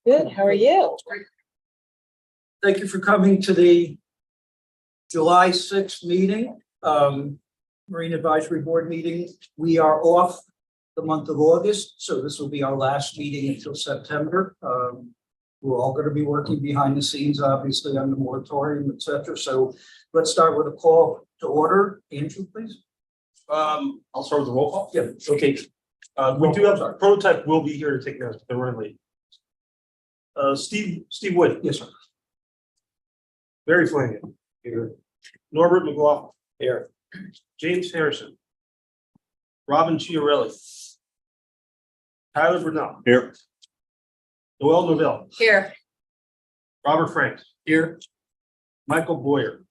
Good, how are you? Thank you for coming to the July 6th meeting, Marine Advisory Board meeting. We are off the month of August, so this will be our last meeting until September. We're all going to be working behind the scenes, obviously, on the moratorium, et cetera. So let's start with a call to order. Andrew, please. I'll start with the roll call. Yeah. Okay. We do have, prototype will be here to take notes, they're running late. Steve Wood. Yes, sir. Barry Flanagan. Here. Norbert McLaughlin. Here. James Harrison. Robin Chiarelli. Tyler Burnell. Here. Noel Novell. Here. Robert Franks. Here. Michael Boyer.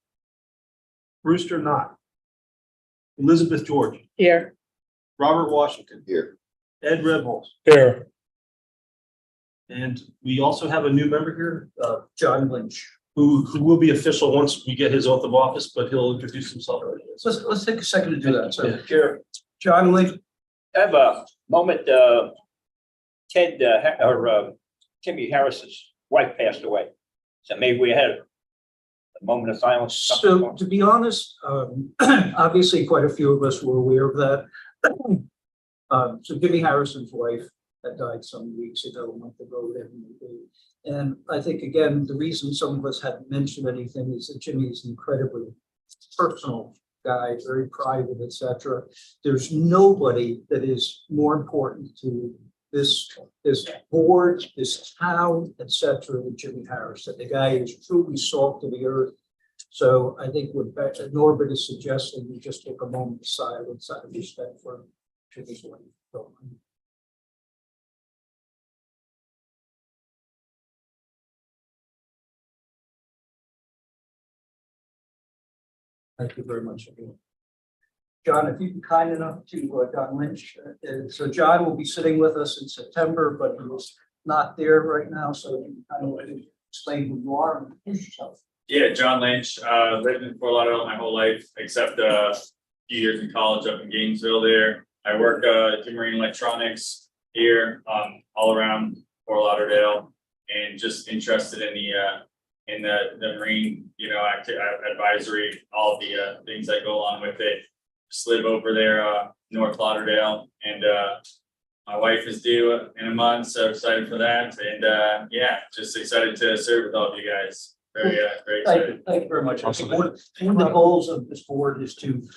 Brewster Knott. Elizabeth George. Here. Robert Washington. Here. Ed Rebholz. Here. And we also have a new member here, John Lynch. who will be official once we get his oath of office, but he'll introduce himself. So let's take a second to do that. So, Yeah. Sure. John Lynch, I have a moment, Ted, Timmy Harris's wife passed away. So maybe we had a moment of silence. so to be honest, obviously quite a few of us were aware of that. So Jimmy Harrison's wife had died some weeks ago, a month ago, whatever it may be. And I think, again, the reason some of us hadn't mentioned anything is that Jimmy is an incredibly personal guy, very private, etc. There's nobody that is more important to this board, this town, etc. than Jimmy Harrison. The guy is truly salt of the earth. So I think what Norbert is suggesting, we just take a moment of silence out of respect for Jimmy's wife. So, thank you very much, everyone. John, if you'd be kind enough to, John Lynch, so John will be sitting with us in September, but he was not there right now, so you kind of explain who you are and introduce yourself. Yeah, John Lynch, lived in Fort Lauderdale my whole life, except a few years in college up in Gainesville there. I work at Marine Electronics here, all around Fort Lauderdale, and just interested in the marine, advisory, all the things that go along with it. Just live over there, North Lauderdale, and my wife is due in a month, so excited for that, and just excited to serve with all of you guys. Very excited. Thank you very much. I Awesome. think one of the goals of this board is to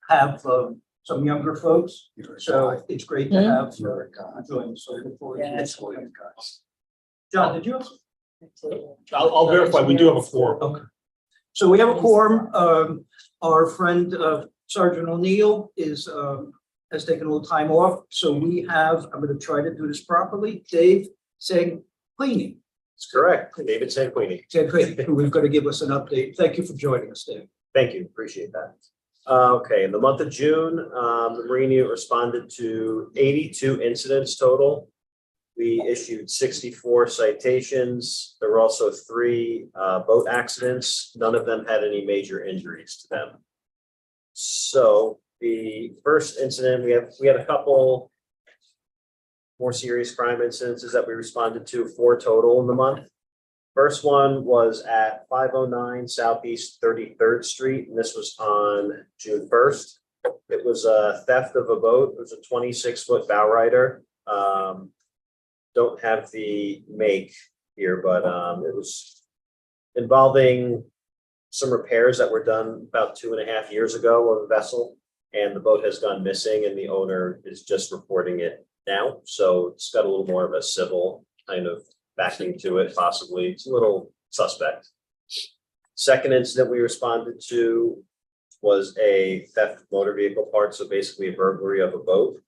have some younger folks, so it's great to have join. So I look forward to Yeah. this. John, did you? I'll verify, we do have a forum. Okay. So we have a quorum. Our friend Sergeant O'Neill has taken a little time off. So we have, I'm going to try to do this properly, Dave Sanquini. That's correct. David Sanquini. Sanquini, who we've got to give us an update. Thank you for joining us, Dave. Thank you. Appreciate that. Okay, in the month of June, the Marine unit responded to 82 incidents total. We issued 64 citations. There were also 3 boat accidents. None of them had any major injuries to them. So the first incident, we had a couple more serious crime incidences that we responded to, 4 total in the month. First one was at 509 Southeast 33rd Street, and this was on June 1st. It was a theft of a boat. It was a 26-foot bow rider. Don't have the make here, but it was involving some repairs that were done about 2.5 years ago of a vessel, and the boat has gone missing, and the owner is just reporting it now. So it's got a little more of a civil kind of backing to it, possibly. It's a little suspect. Second incident we responded to was a theft of motor vehicle parts, so basically a burglary of a boat.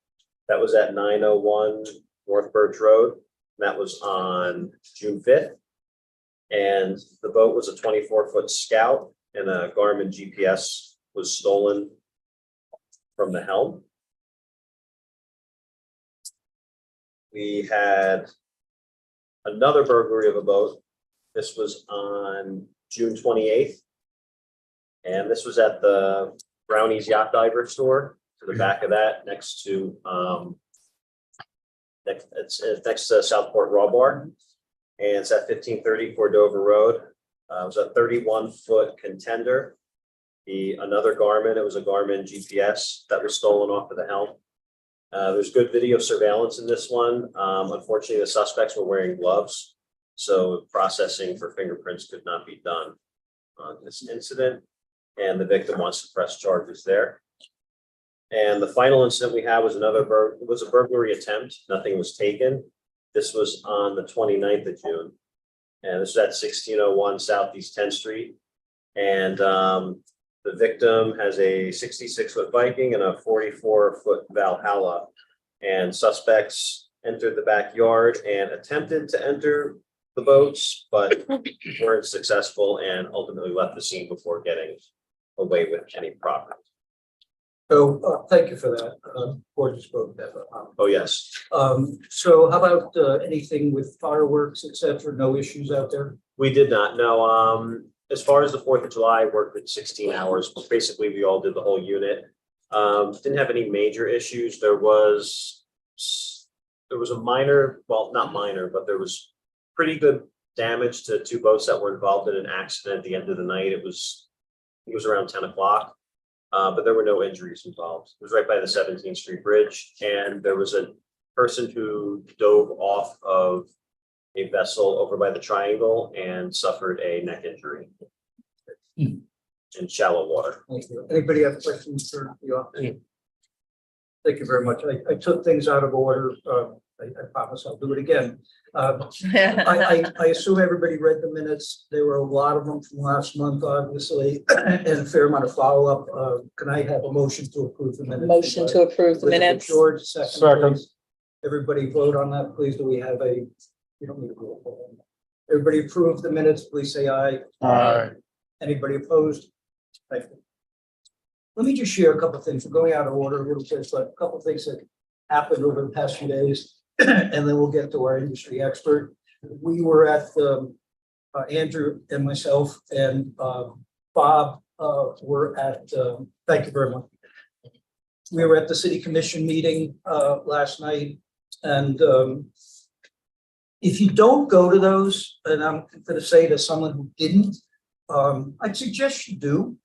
That was at 901 North Birch Road. That was on June 5th. And the boat was a 24-foot Scout, and a Garmin GPS was stolen from the helm. We had another burglary of a boat. This was on June 28th. And this was at the Brownie's Yacht Diver store, to the back of that, next to It's next to Southport Raw Bar, and it's at 1530 Cordova Road. It was a 31-foot contender. Another Garmin, it was a Garmin GPS that was stolen off of the helm. There's good video surveillance in this one. Unfortunately, the suspects were wearing gloves, so processing for fingerprints could not be done on this incident, and the victim wants to press charges there. And the final incident we had was was a burglary attempt. Nothing was taken. This was on the 29th of June. And this is at 1601 Southeast 10th Street. And the victim has a 66-foot Viking and a 44-foot Valhalla. And suspects entered the backyard and attempted to enter the boats, but weren't successful and ultimately left the scene before getting away with any property. So, thank you for that. Gorgeous boat, Deborah. Oh, yes. So how about anything with fireworks, et cetera? No issues out there? We did not know. As far as the 4th of July, I worked with 16 hours. Basically, we all did the whole unit. Didn't have any major issues. There was a minor, well, not minor, but there was pretty good damage to 2 boats that were involved in an accident at the end of the night. It was around 10 o'clock. But there were no injuries involved. It was right by the 17th Street Bridge, and there was a person who dove off of a vessel over by the Triangle and suffered a neck injury in shallow water. Thank you. Anybody have questions for the office? Thank you very much. I took things out of order. I promise I'll do it again. I assume everybody read the minutes. There were a lot of them from last month, obviously, and a fair amount of follow-up. Can I have a motion to approve the minutes? Motion to approve the Elizabeth minutes. George, second. Second. Please. Everybody vote on that, please. Do we have a, you don't need a roll call. Everybody approve the minutes, please say aye. Aye. Anybody opposed? Thank you. Let me just share a couple of things. We're going out of order a little bit, but a couple of things that happened over the past few days, and then we'll get to our industry expert. We were at Andrew and myself and Bob were at, thank you very much. We were at the city commission meeting last night, and if you don't go to those, and I'm going to say to someone who didn't, I'd suggest you do.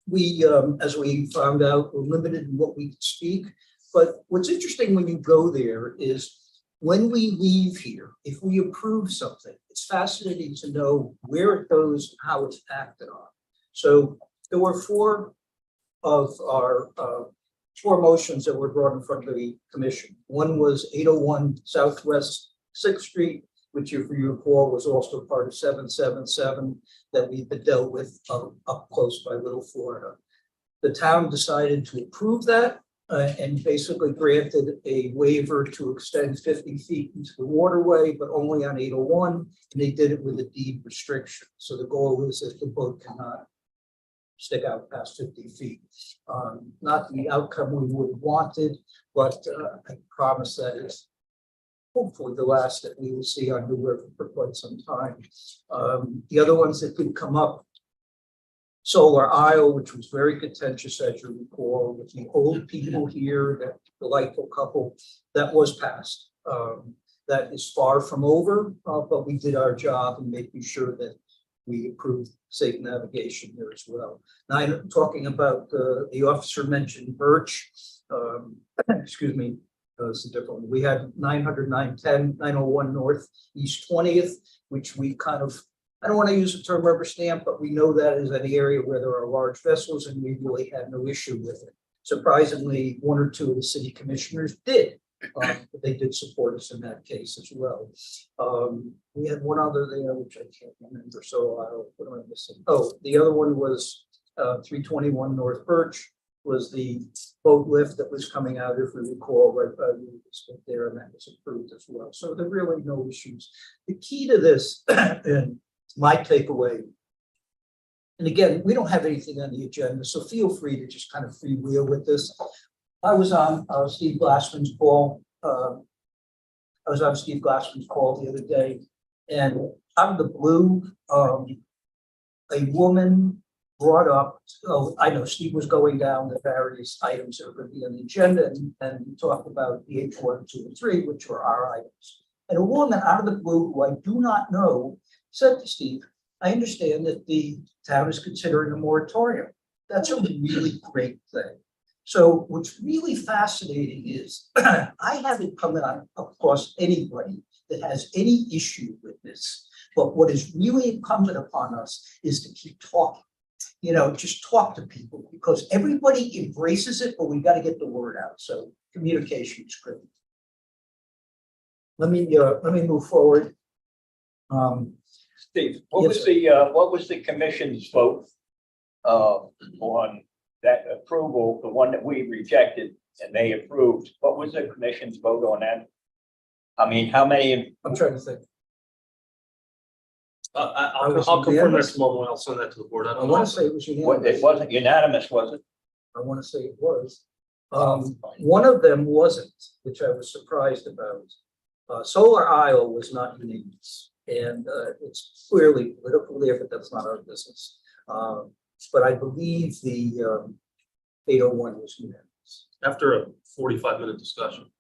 We, as we found out, we're limited in what we speak. But what's interesting when you go there is when we leave here, if we approve something, it's fascinating to know where it goes, how it's acted on. So there were 4 of our 4 motions that were brought in front of the commission. One was 801 Southwest 6th Street, which if you recall was also part of 777 that we've been dealt with up close by Little Florida. The town decided to approve that and basically granted a waiver to extend 50 feet into the waterway, but only on 801, and they did it with a deed restriction. So the goal is that the boat cannot stick out past 50 feet. Not the outcome we would have wanted, but I promise that is hopefully the last that we will see on New River for quite some time. The other ones that could come up, Solar Isle, which was very contentious, as you recall, with the old people here, that delightful couple, that was passed. That is far from over, but we did our job in making sure that we approved safe navigation there as well. Now, I'm talking about the officer mentioned Birch. Excuse me. It's a different one. We had 900, 910, 901 North East 20th, which we kind of, I don't want to use the term rubber stamp, but we know that is an area where there are large vessels and we really had no issue with it. Surprisingly, 1 or 2 of the city commissioners did, but they did support us in that case as well. We had one other there, which I can't remember, so what am I missing? Oh, the other one was 321 North Birch, was the boat lift that was coming out, if we recall, right by the there, and that was approved as well. So there are really no issues. The key to this, and my takeaway, and again, we don't have anything on the agenda, so feel free to just kind of freewheel with this. I was on Steve Glassman's call. The other day, and out of the blue, a woman brought up, oh, I know Steve was going down the various items that are going to be on the agenda and we talked about the H1, 2, and 3, which were our items. And a woman out of the blue who I do not know said to Steve, I understand that the town is considering a moratorium. That's a really great thing. So what's really fascinating is I haven't come across anybody that has any issue with this. But what is really incumbent upon us is to keep talking. You know, just talk to people because everybody embraces it, but we got to get the word out. So communication is critical. Let me move forward. Steve, what was the commission's vote on that approval, the one that we rejected and they approved? What was the commission's vote on that? I mean, how many? I'm trying to think. I'll confirm that tomorrow, and I'll send that to the board. I want to say it was It unanimous. wasn't unanimous, was it? I want to say it was. One of them wasn't, which I was surprised about. Solar Isle was not unanimous, and it's clearly political there, but that's not our business. But I believe the 801 was unanimous. After a 45-minute discussion.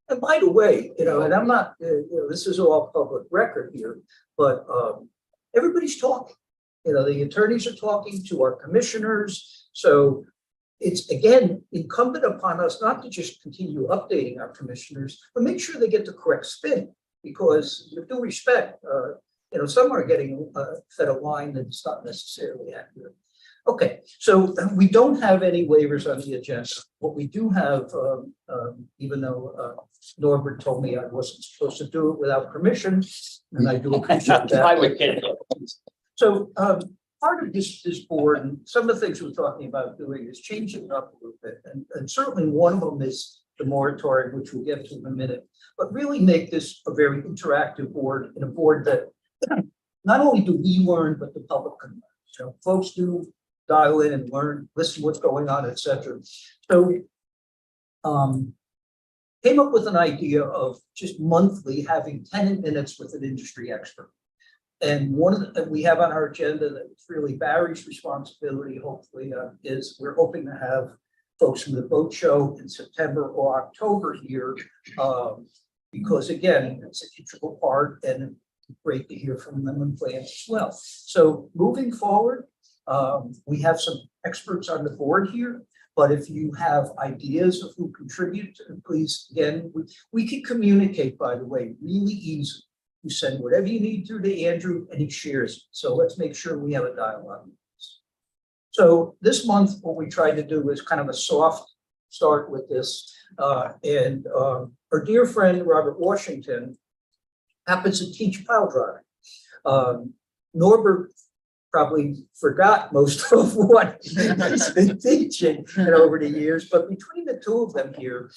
And by the way, you know, and I'm not, this is all public record here, but everybody's talking. You know, the attorneys are talking to our commissioners. So it's, again, incumbent upon us not to just continue updating our commissioners, but make sure they get the correct spin. Because with due respect, you know, some are getting fed a line that's not necessarily accurate. Okay, so we don't have any waivers on the agenda. What we do have, even though Norbert told me I wasn't supposed to do it without permission, and I do appreciate that. I would get it. So part of this board and some of the things we're talking about doing is changing it up a little bit. And certainly one of them is the moratorium, which we'll get to in a minute, but really make this a very interactive board and a board that not only do we learn, but the public can learn. So folks do dial in and learn, listen what's going on, et cetera. So came up with an idea of just monthly having 10 minutes with an industry expert. And one of the, we have on our agenda that's really Barry's responsibility, hopefully, is we're hoping to have folks from the boat show in September or October here. Because again, it's an integral part and great to hear from them and plans as well. So moving forward, we have some experts on the board here, but if you have ideas of who contribute, please, again, we can communicate, by the way, really easy. You send whatever you need through to Andrew and he shares it. So let's make sure we have a dialogue. So this month, what we tried to do is kind of a soft start with this. And our dear friend, Robert Washington, happens to teach pile driving. Norbert probably forgot most of what he's been teaching over the years, but between the two of them here,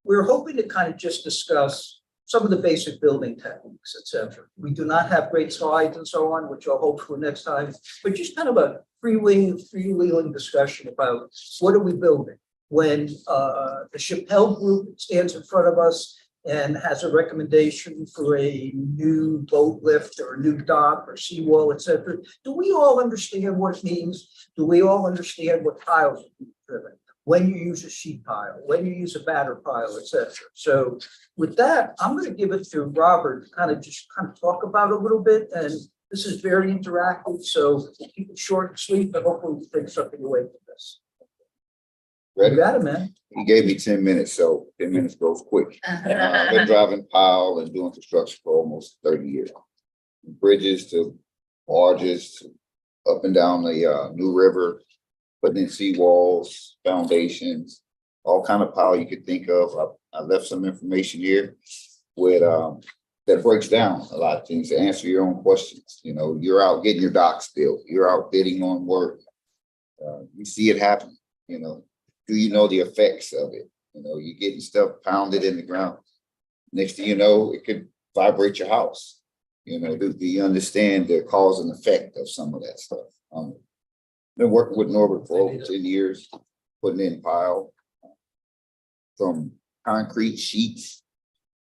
we're hoping to kind of just discuss some of the basic building techniques, et cetera. We do not have great slides and so on, which I'll hope for next time, but just kind of a freewheeling discussion about what are we building when the Chappelle group stands in front of us and has a recommendation for a new boat lift or a new dock or seawall, et cetera. Do we all understand what it means? Do we all understand what piles are being driven? When you use a sheet pile, when you use a batter pile, et cetera. So with that, I'm going to give it to Robert to kind of talk about it a little bit. And this is very interactive, so we'll keep it short and sweet, but hopefully we'll take something away from this. Ready? You got it, man. He gave me 10 minutes, so 10 minutes goes quick. I've been driving pile and doing construction for almost 30 years. Bridges to barges, to up and down the New River, putting in seawalls, foundations, all kind of pile you could think of. I left some information here with that breaks down a lot of things to answer your own questions. You know, you're out getting your docks built, you're out bidding on work. You see it happen, you know. Do you know the effects of it? You know, you're getting stuff pounded in the ground. Next thing you know, it could vibrate your house. You know, do you understand the cause and effect of some of that stuff? Been working with Norbert for over 10 years, putting in pile from concrete sheets.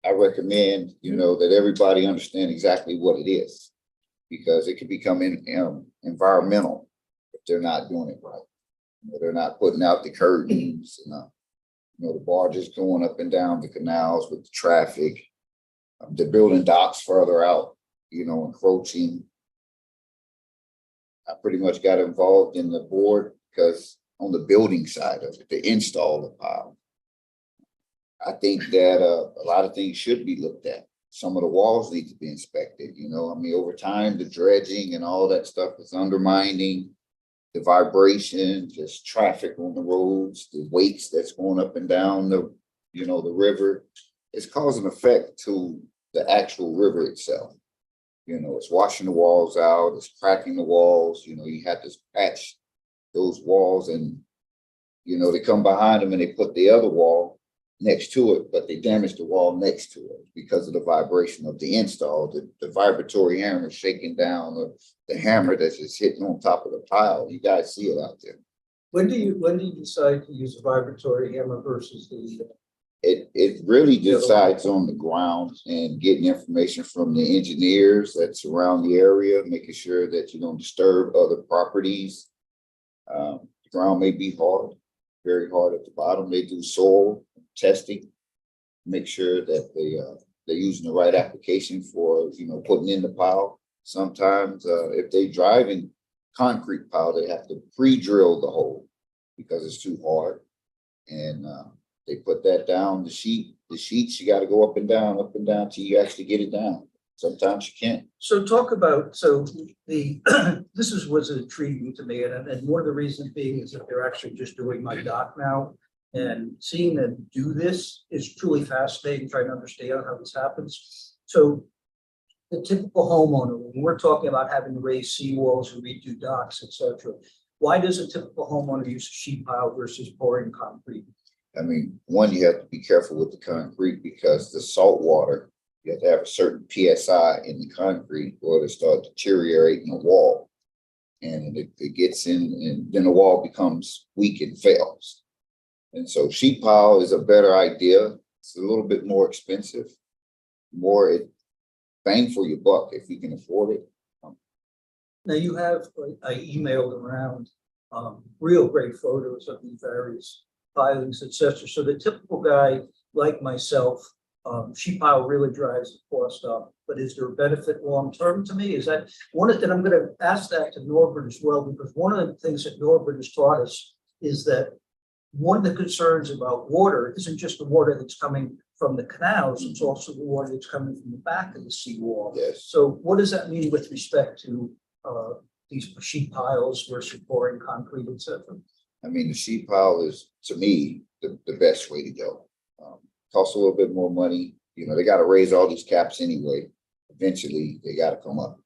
I recommend, you know, that everybody understand exactly what it is because it can become environmental they're not doing it right. You know, they're not putting out the curtains and, the barges going up and down the canals with the traffic. They're building docks further out, encroaching. I pretty much got involved in the board because on the building side of it, the install of pile. I think that a lot of things should be looked at. Some of the walls need to be inspected, over time, the dredging and all that stuff is undermining the vibration, just traffic on the roads, the weights that's going up and down the river. It's causing effect to the actual river itself. It's washing the walls out, it's cracking the walls, you have to patch those walls and, they come behind them and they put the other wall next to it, but they damage the wall next to it because of the vibration of the install, the vibratory hammer shaking down, the hammer that's just hitting on top of the pile. You guys see it out there. When do you decide to use a vibratory hammer versus the? It really decides on the ground and getting information from the engineers that's around the area, making sure that you don't disturb other properties. The ground may be hard, very hard at the bottom. They do soil testing, make sure that they're using the right application for, putting in the pile. Sometimes if they drive in concrete pile, they have to pre-drill the hole because it's too hard. And they put that down, the sheets, you got to go up and down till you actually get it down. Sometimes you can't. So talk about, this was intriguing to me, and one of the reasons being is that they're actually just doing my dock now. And seeing them do this is truly fascinating, trying to understand how this happens. So the typical homeowner, when we're talking about having to raise seawalls and redo docks, et cetera, why does a typical homeowner use a sheet pile versus pouring concrete? I mean, one, you have to be careful with the concrete because the salt water, you have to have a certain PSI in the concrete or it'll start deteriorating the wall. And it gets in and then the wall becomes weak and fails. And so sheet pile is a better idea. It's a little bit more expensive, more bang for your buck if you can afford it. Now you have, I emailed around real great photos of these various pilings, et cetera. So the typical guy like myself, sheet pile really drives the cost up, but is there a benefit long-term to me? Is that one of that I'm going to ask that to Norbert as well, because one of the things that Norbert has taught us is that one of the concerns about water isn't just the water that's coming from the canals, it's also the water that's coming from the back of the seawall. Yes. So what does that mean with respect to these sheet piles versus pouring concrete, et cetera? I mean, the sheet pile is, to me, the best way to go. Costs a little bit more money. They got to raise all these caps anyway. Eventually, they got to come up.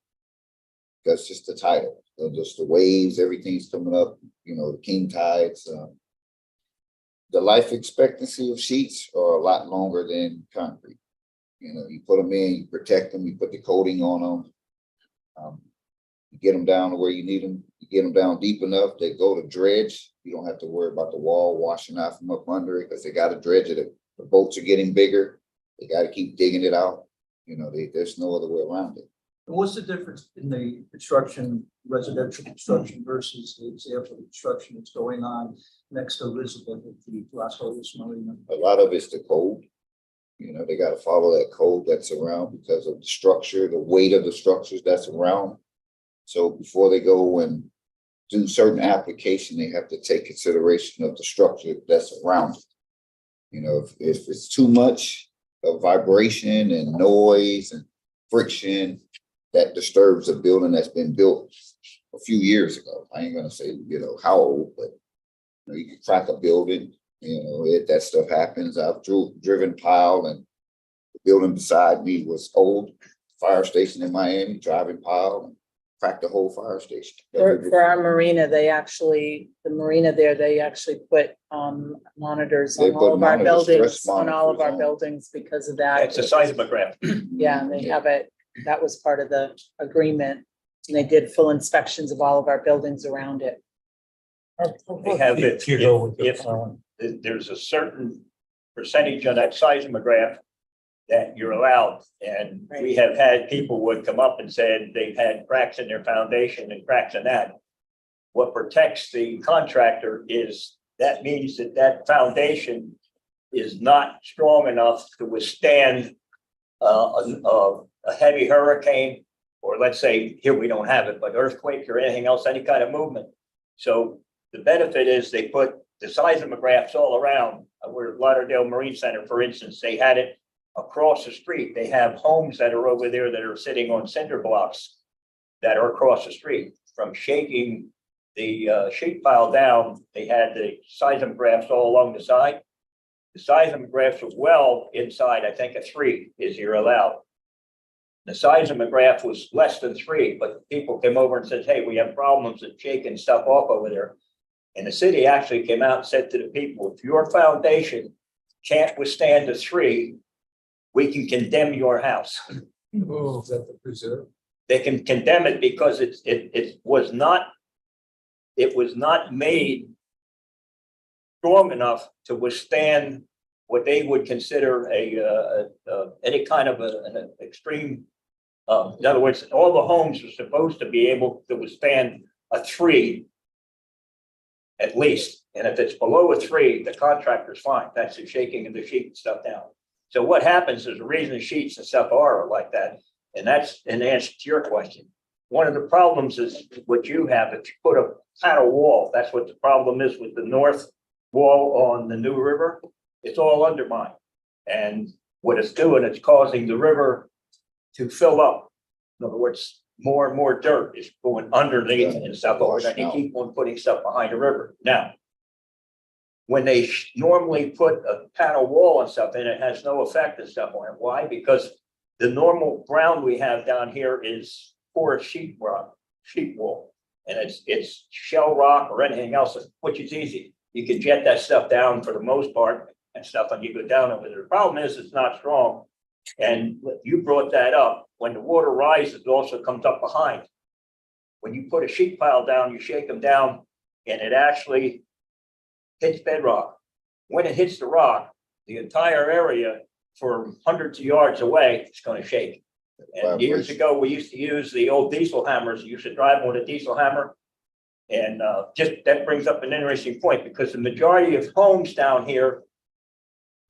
That's just the title. Just the waves, everything's coming up, the king tides. The life expectancy of sheets are a lot longer than concrete. You put them in, you protect them, you put the coating on them. You get them down to where you need them. You get them down deep enough, they go to dredge. You don't have to worry about the wall washing out from up under it because they got to dredge it. The boats are getting bigger. They got to keep digging it out. There's no other way around it. What's the difference in the construction, residential construction versus the example of construction that's going on next to Elizabeth at the Las Olas Marina? A lot of it's the code. They got to follow that code that's around because of the structure, the weight of the structures that's around. So before they go and do certain application, they have to take consideration of the structure that's around it. If it's too much of vibration and noise and friction, that disturbs a building that's been built a few years ago. I ain't gonna say, how old, but you can crack a building, that stuff happens. I've driven pile and the building beside me was old, fire station in Miami, driving pile and cracked the whole fire station. For our marina, they actually put monitors They on put all of our monitors, buildings, stress on all of our monitors on. buildings because of that. It's a seismograph. Yeah, they have it. That was part of the agreement. And they did full inspections of all of our buildings around it. They have it, if there's a certain percentage on that seismograph that you're allowed. And we have had people would come up and said they've had cracks in their foundation and cracks in that. what protects the contractor is, that means that that foundation is not strong enough to withstand a heavy hurricane, or let's say, here we don't have it, but earthquake or anything else, any kind of movement. So the benefit is they put the seismographs all around. Where Lauderdale Marine Center, for instance, they had it across the street. They have homes that are over there that are sitting on cinder blocks that are across the street. From shaking the sheet pile down, they had the seismographs all along the side. The seismographs are well inside, I think a 3 is you're allowed. The seismograph was less than 3, but people came over and said, hey, we have problems with shaking stuff off over there. And the city actually came out and said to the people, if your foundation can't withstand a 3, we can condemn your house. Oh, is that the preserve? They can condemn it because it was not made strong enough to withstand what they would consider any kind of an extreme. In other words, all the homes are supposed to be able to withstand a 3 at least. And if it's below a 3, the contractor's fine. That's the shaking of the sheet and stuff down. So what happens is the reason the sheets and stuff are like that. And that's an answer to your question. One of the problems is what you have, if you put a panel wall, that's what the problem is with the north wall on the New River. It's all undermined. And what it's doing, it's causing the river to fill up. In other words, more and more dirt is going underneath and stuff. And they keep on putting stuff behind the river. Now, when they normally put a panel wall and stuff in, it has no effect and stuff on it. Why? Because the normal ground we have down here is porous sheet rock, sheet wall. And it's shell rock or anything else, which is easy. You can jet that stuff down for the most part and stuff, and you go down over there. The problem is it's not strong. And you brought that up. When the water rises, it also comes up behind. When you put a sheet pile down, you shake them down, and it actually hits bedrock. When it hits the rock, the entire area for hundreds of yards away is going to shake. And years ago, we used to use the old diesel hammers. You used to drive with a diesel hammer. And just that brings up an interesting point, because the majority of homes down here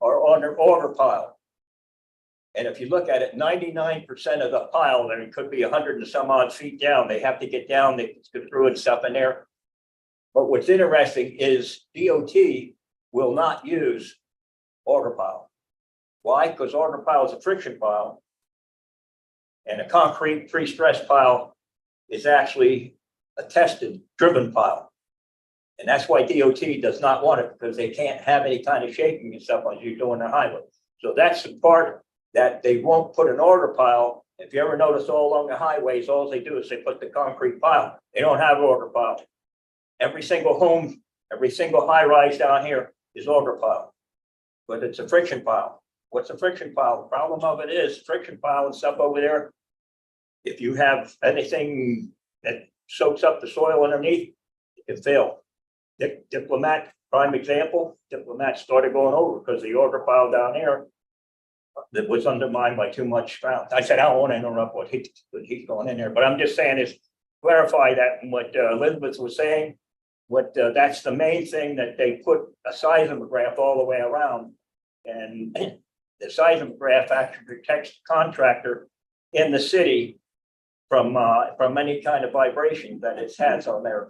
are on their auger pile. And if you look at it, 99% of the pile, then it could be 100 and some odd feet down. They have to get down, they go through and stuff in there. But what's interesting is DOT will not use auger pile. Why? Because auger pile is a friction pile. And a concrete pre-stressed pile is actually a tested driven pile. And that's why DOT does not want it, because they can't have any kind of shaking and stuff like you do on the highway. So that's the part that they won't put an auger pile. If you ever notice all along the highways, all they do is they put the concrete pile. They don't have auger pile. Every single home, every single high rise down here is auger pile, but it's a friction pile. What's a friction pile? The problem of it is friction pile and stuff over there. If you have anything that soaks up the soil underneath, it can fail. Diplomat, prime example, Diplomat started going over because the auger pile down there that was undermined by too much ground. I said, I don't want to interrupt what he's going in there, but I'm just saying is clarify that what Elizabeth was saying. That's the main thing, that they put a seismograph all the way around, and the seismograph actually protects the contractor in the city from any kind of vibration that it has on there.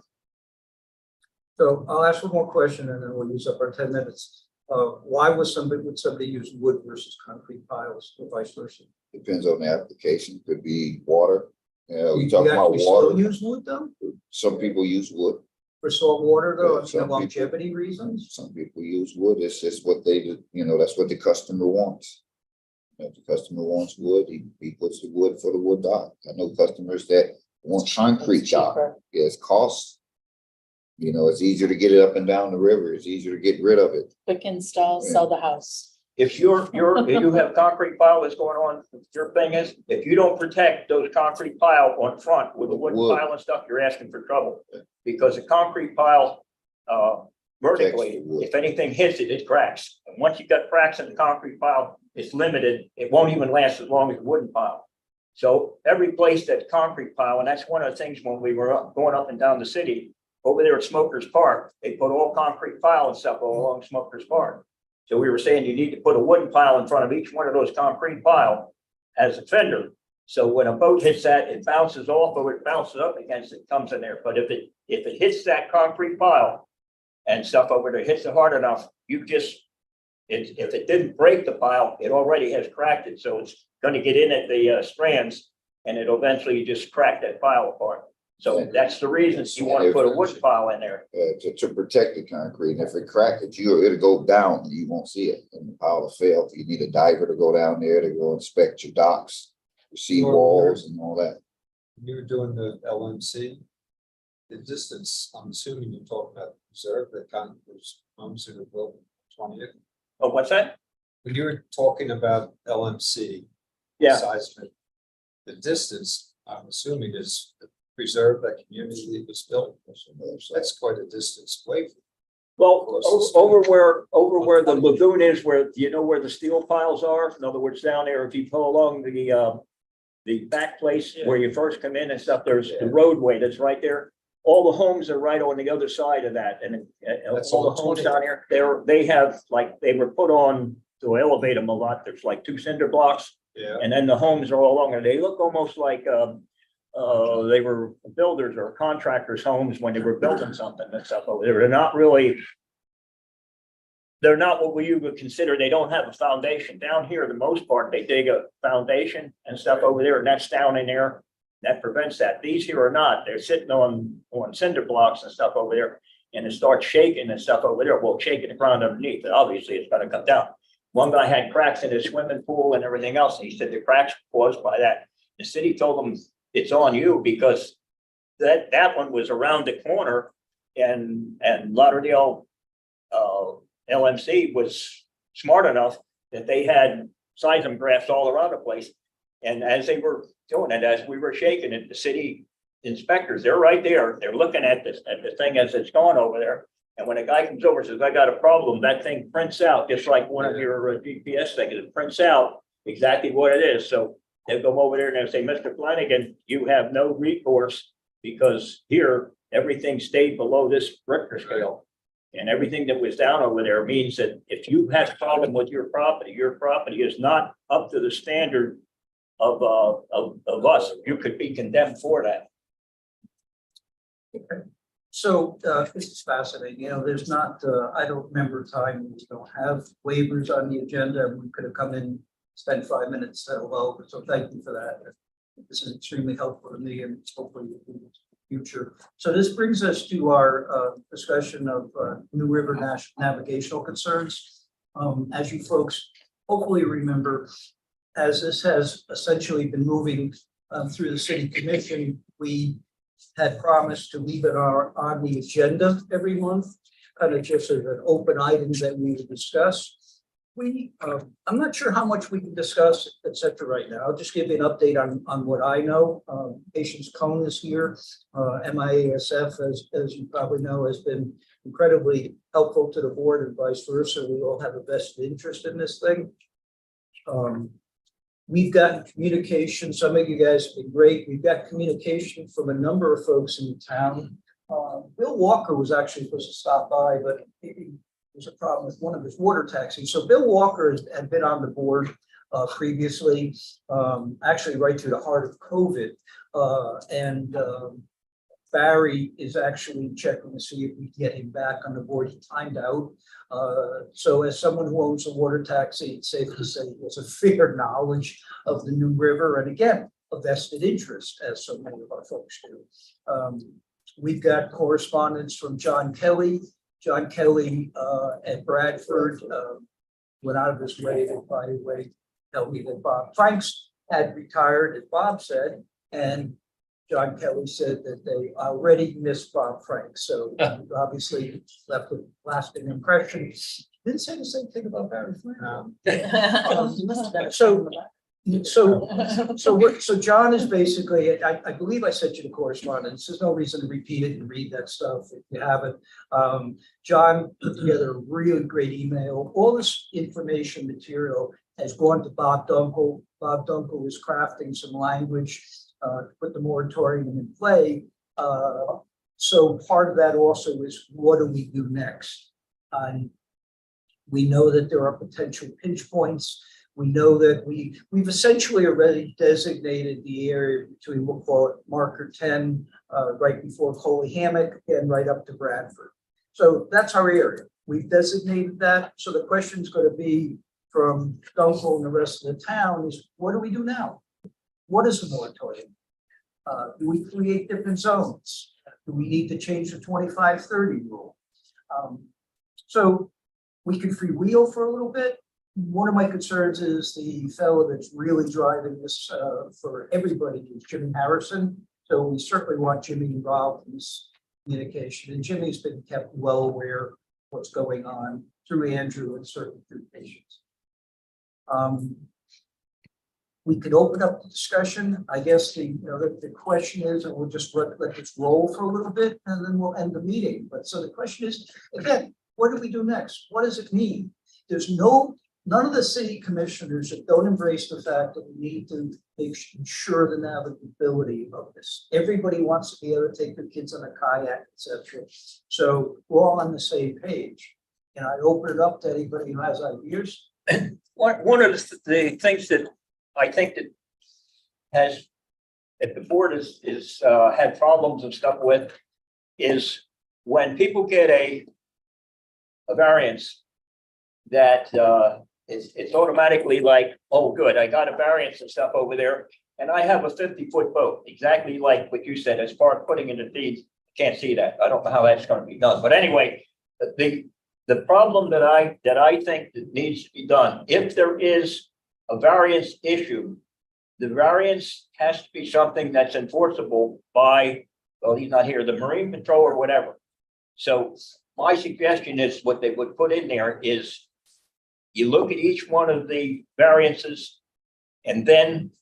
So I'll ask one more question and then we'll use up our 10 minutes. Why would somebody use wood versus concrete piles or vice versa? Depends on the application, could be water. We You talk about actually still water, use wood though? some people use wood, For salt water though, Yeah, some people- longevity reasons? some people use wood, it's just what they, that's what the customer wants. If the customer wants wood, he puts the wood for the wood dock. I know customers that want concrete dock, cheaper. it's cost. It's easier to get it up and down the river, it's easier to get rid of it. Quick install, sell the house. If you have concrete pile that's going on, your thing is, if you don't protect those concrete pile on front with a wood Wood. pile and stuff, you're asking for trouble. Because the concrete pile, vertically, Protects the wood. if anything hits it, it cracks. And once you got cracks in the concrete pile, it's limited. It won't even last as long as a wooden pile. So every place that concrete pile, and that's one of the things when we were going up and down the city, over there at Smokers Park, they put all concrete pile and stuff all along Smokers Park. So we were saying you need to put a wooden pile in front of each one of those concrete pile as a fender. So when a boat hits that, it bounces off or it bounces up against it, comes in there. But if it hits that concrete pile and stuff over there, hits it hard enough, you just, if it didn't break the pile, it already has cracked it. So it's going to get in at the strands and it'll eventually just crack that pile apart. So that's the reason you want to put a wood pile in there. To protect the concrete. And if it crack it, it'll go down and you won't see it and the pile will fail. You need a diver to go down there to go inspect your docks, your sea walls and all that. You were doing the LMC, the distance, I'm assuming you're talking about reserve that kind of was homes that were built in 20th. Oh, what's that? When you were talking about LMC. Yeah. Seismic, the distance, I'm assuming is the preserve that community that was built. That's quite a distance away. Well, over where the lagoon is, where, you know, where the steel piles are, in other words, down there, if you pull along the back place where you first come in and stuff, there's the roadway that's right there. All the homes are right on the other side of that, and That's all the on homes 20th. down here, they have, like, they were put on to elevate them a lot. There's like 2 cinder blocks, Yeah. and then the homes are all along there. They look almost like they were builders or contractors' homes when they were building something and stuff over there. They're not what we would consider, they don't have a foundation. Down here, the most part, they dig a foundation and stuff over there, and that's down in there. That prevents that. These here are not. They're sitting on cinder blocks and stuff over there, and it starts shaking and stuff over there. Well, shaking the ground underneath, and obviously it's gonna come down. One guy had cracks in his swimming pool and everything else, and he said the cracks caused by that. The city told him it's on you because that one was around the corner, and Lauderdale LMC was smart enough that they had seismographs all around the place. And as they were doing it, as we were shaking it, the city inspectors, they're right there. They're looking at the thing as it's going over there. And when a guy comes over and says, I got a problem, that thing prints out, just like one of your GPS things, it prints out exactly what it is. So they'll go over there and they'll say, Mr. Flanagan, you have no recourse because here, everything stayed below this Richter scale. And everything that was down over there means that if you have a problem with your property is not up to the standard of us. You could be condemned for that. So this is fascinating. You know, there's not, I don't remember a time when we don't have waivers on the agenda. We could have come in, spent 5 minutes, said hello. So thank you for that. This is extremely helpful to me and hopefully in the future. So this brings us to our discussion of New River navigational concerns. As you folks hopefully remember, as this has essentially been moving through the city commission, we had promised to leave it on the agenda every month, kind of just as an open item that we would discuss. I'm not sure how much we can discuss, et cetera, right now. I'll just give you an update on what I know. Patience Cone is here. MIASF, as you probably know, has been incredibly helpful to the board and vice versa. We all have a vested interest in this thing. We've gotten communication. Some of you guys have been great. We've got communication from a number of folks in the town. Bill Walker was actually supposed to stop by, but there's a problem with one of his water taxis. So Bill Walker had been on the board previously, actually right through the heart of COVID. Barry is actually checking to see if we can get him back on the board. He timed out. So as someone who owns a water taxi, it's safe to say he has a fair knowledge of the New River. And again, a vested interest, as so many of our folks do. We've got correspondence from John Kelly. John Kelly at Bradford went out of his way to, by the way, tell me that Bob Franks had retired, as Bob said, and John Kelly said that they already missed Bob Franks. So obviously left a lasting impression. Didn't say the same thing about Barry Frank. So John is basically, I believe I sent you the correspondence. There's no reason to repeat it and read that stuff if you haven't. John put together a really great email. All this information material has gone to Bob Dunkel. Bob Dunkel is crafting some language to put the moratorium in play. So part of that also is what do we do next? We know that there are potential pinch points. We know that we've essentially already designated the area between, we'll call it marker 10, right before Coley Hammock and right up to Bradford. So that's our area. We've designated that. So the question is going to be from Dunkel and the rest of the town is, what do we do now? What is the moratorium? Do we create different zones? Do we need to change the 25-30 rule? So we can freewheel for a little bit. One of my concerns is the fellow that's really driving this for everybody is Jimmy Harrison. So we certainly want Jimmy involved in this communication. And Jimmy's been kept well aware of what's going on through Andrew and certainly through patients. We could open up the discussion. I guess the question is, and we'll just let this roll for a little bit and then we'll end the meeting. But so the question is, again, what do we do next? What does it mean? There's none of the city commissioners that don't embrace the fact that we need to ensure the navigability of this. Everybody wants to be able to take their kids on a kayak, etc. So we're all on the same page. And I open it up to anybody who has ideas. One of the things that I think that the board is had problems and stuff with is when people get a variance that it's automatically like, oh, good, I got a variance and stuff over there, and I have a 50-foot boat, exactly like what you said, as far as putting in the deeds, can't see that. I don't know how that's going to be done. But anyway, the problem that I think that needs to be done, if there is a variance issue, the variance has to be something that's enforceable by, well, he's not here, the Marine Patrol or whatever. So my suggestion is what they would put in there is you look at each one of the variances and then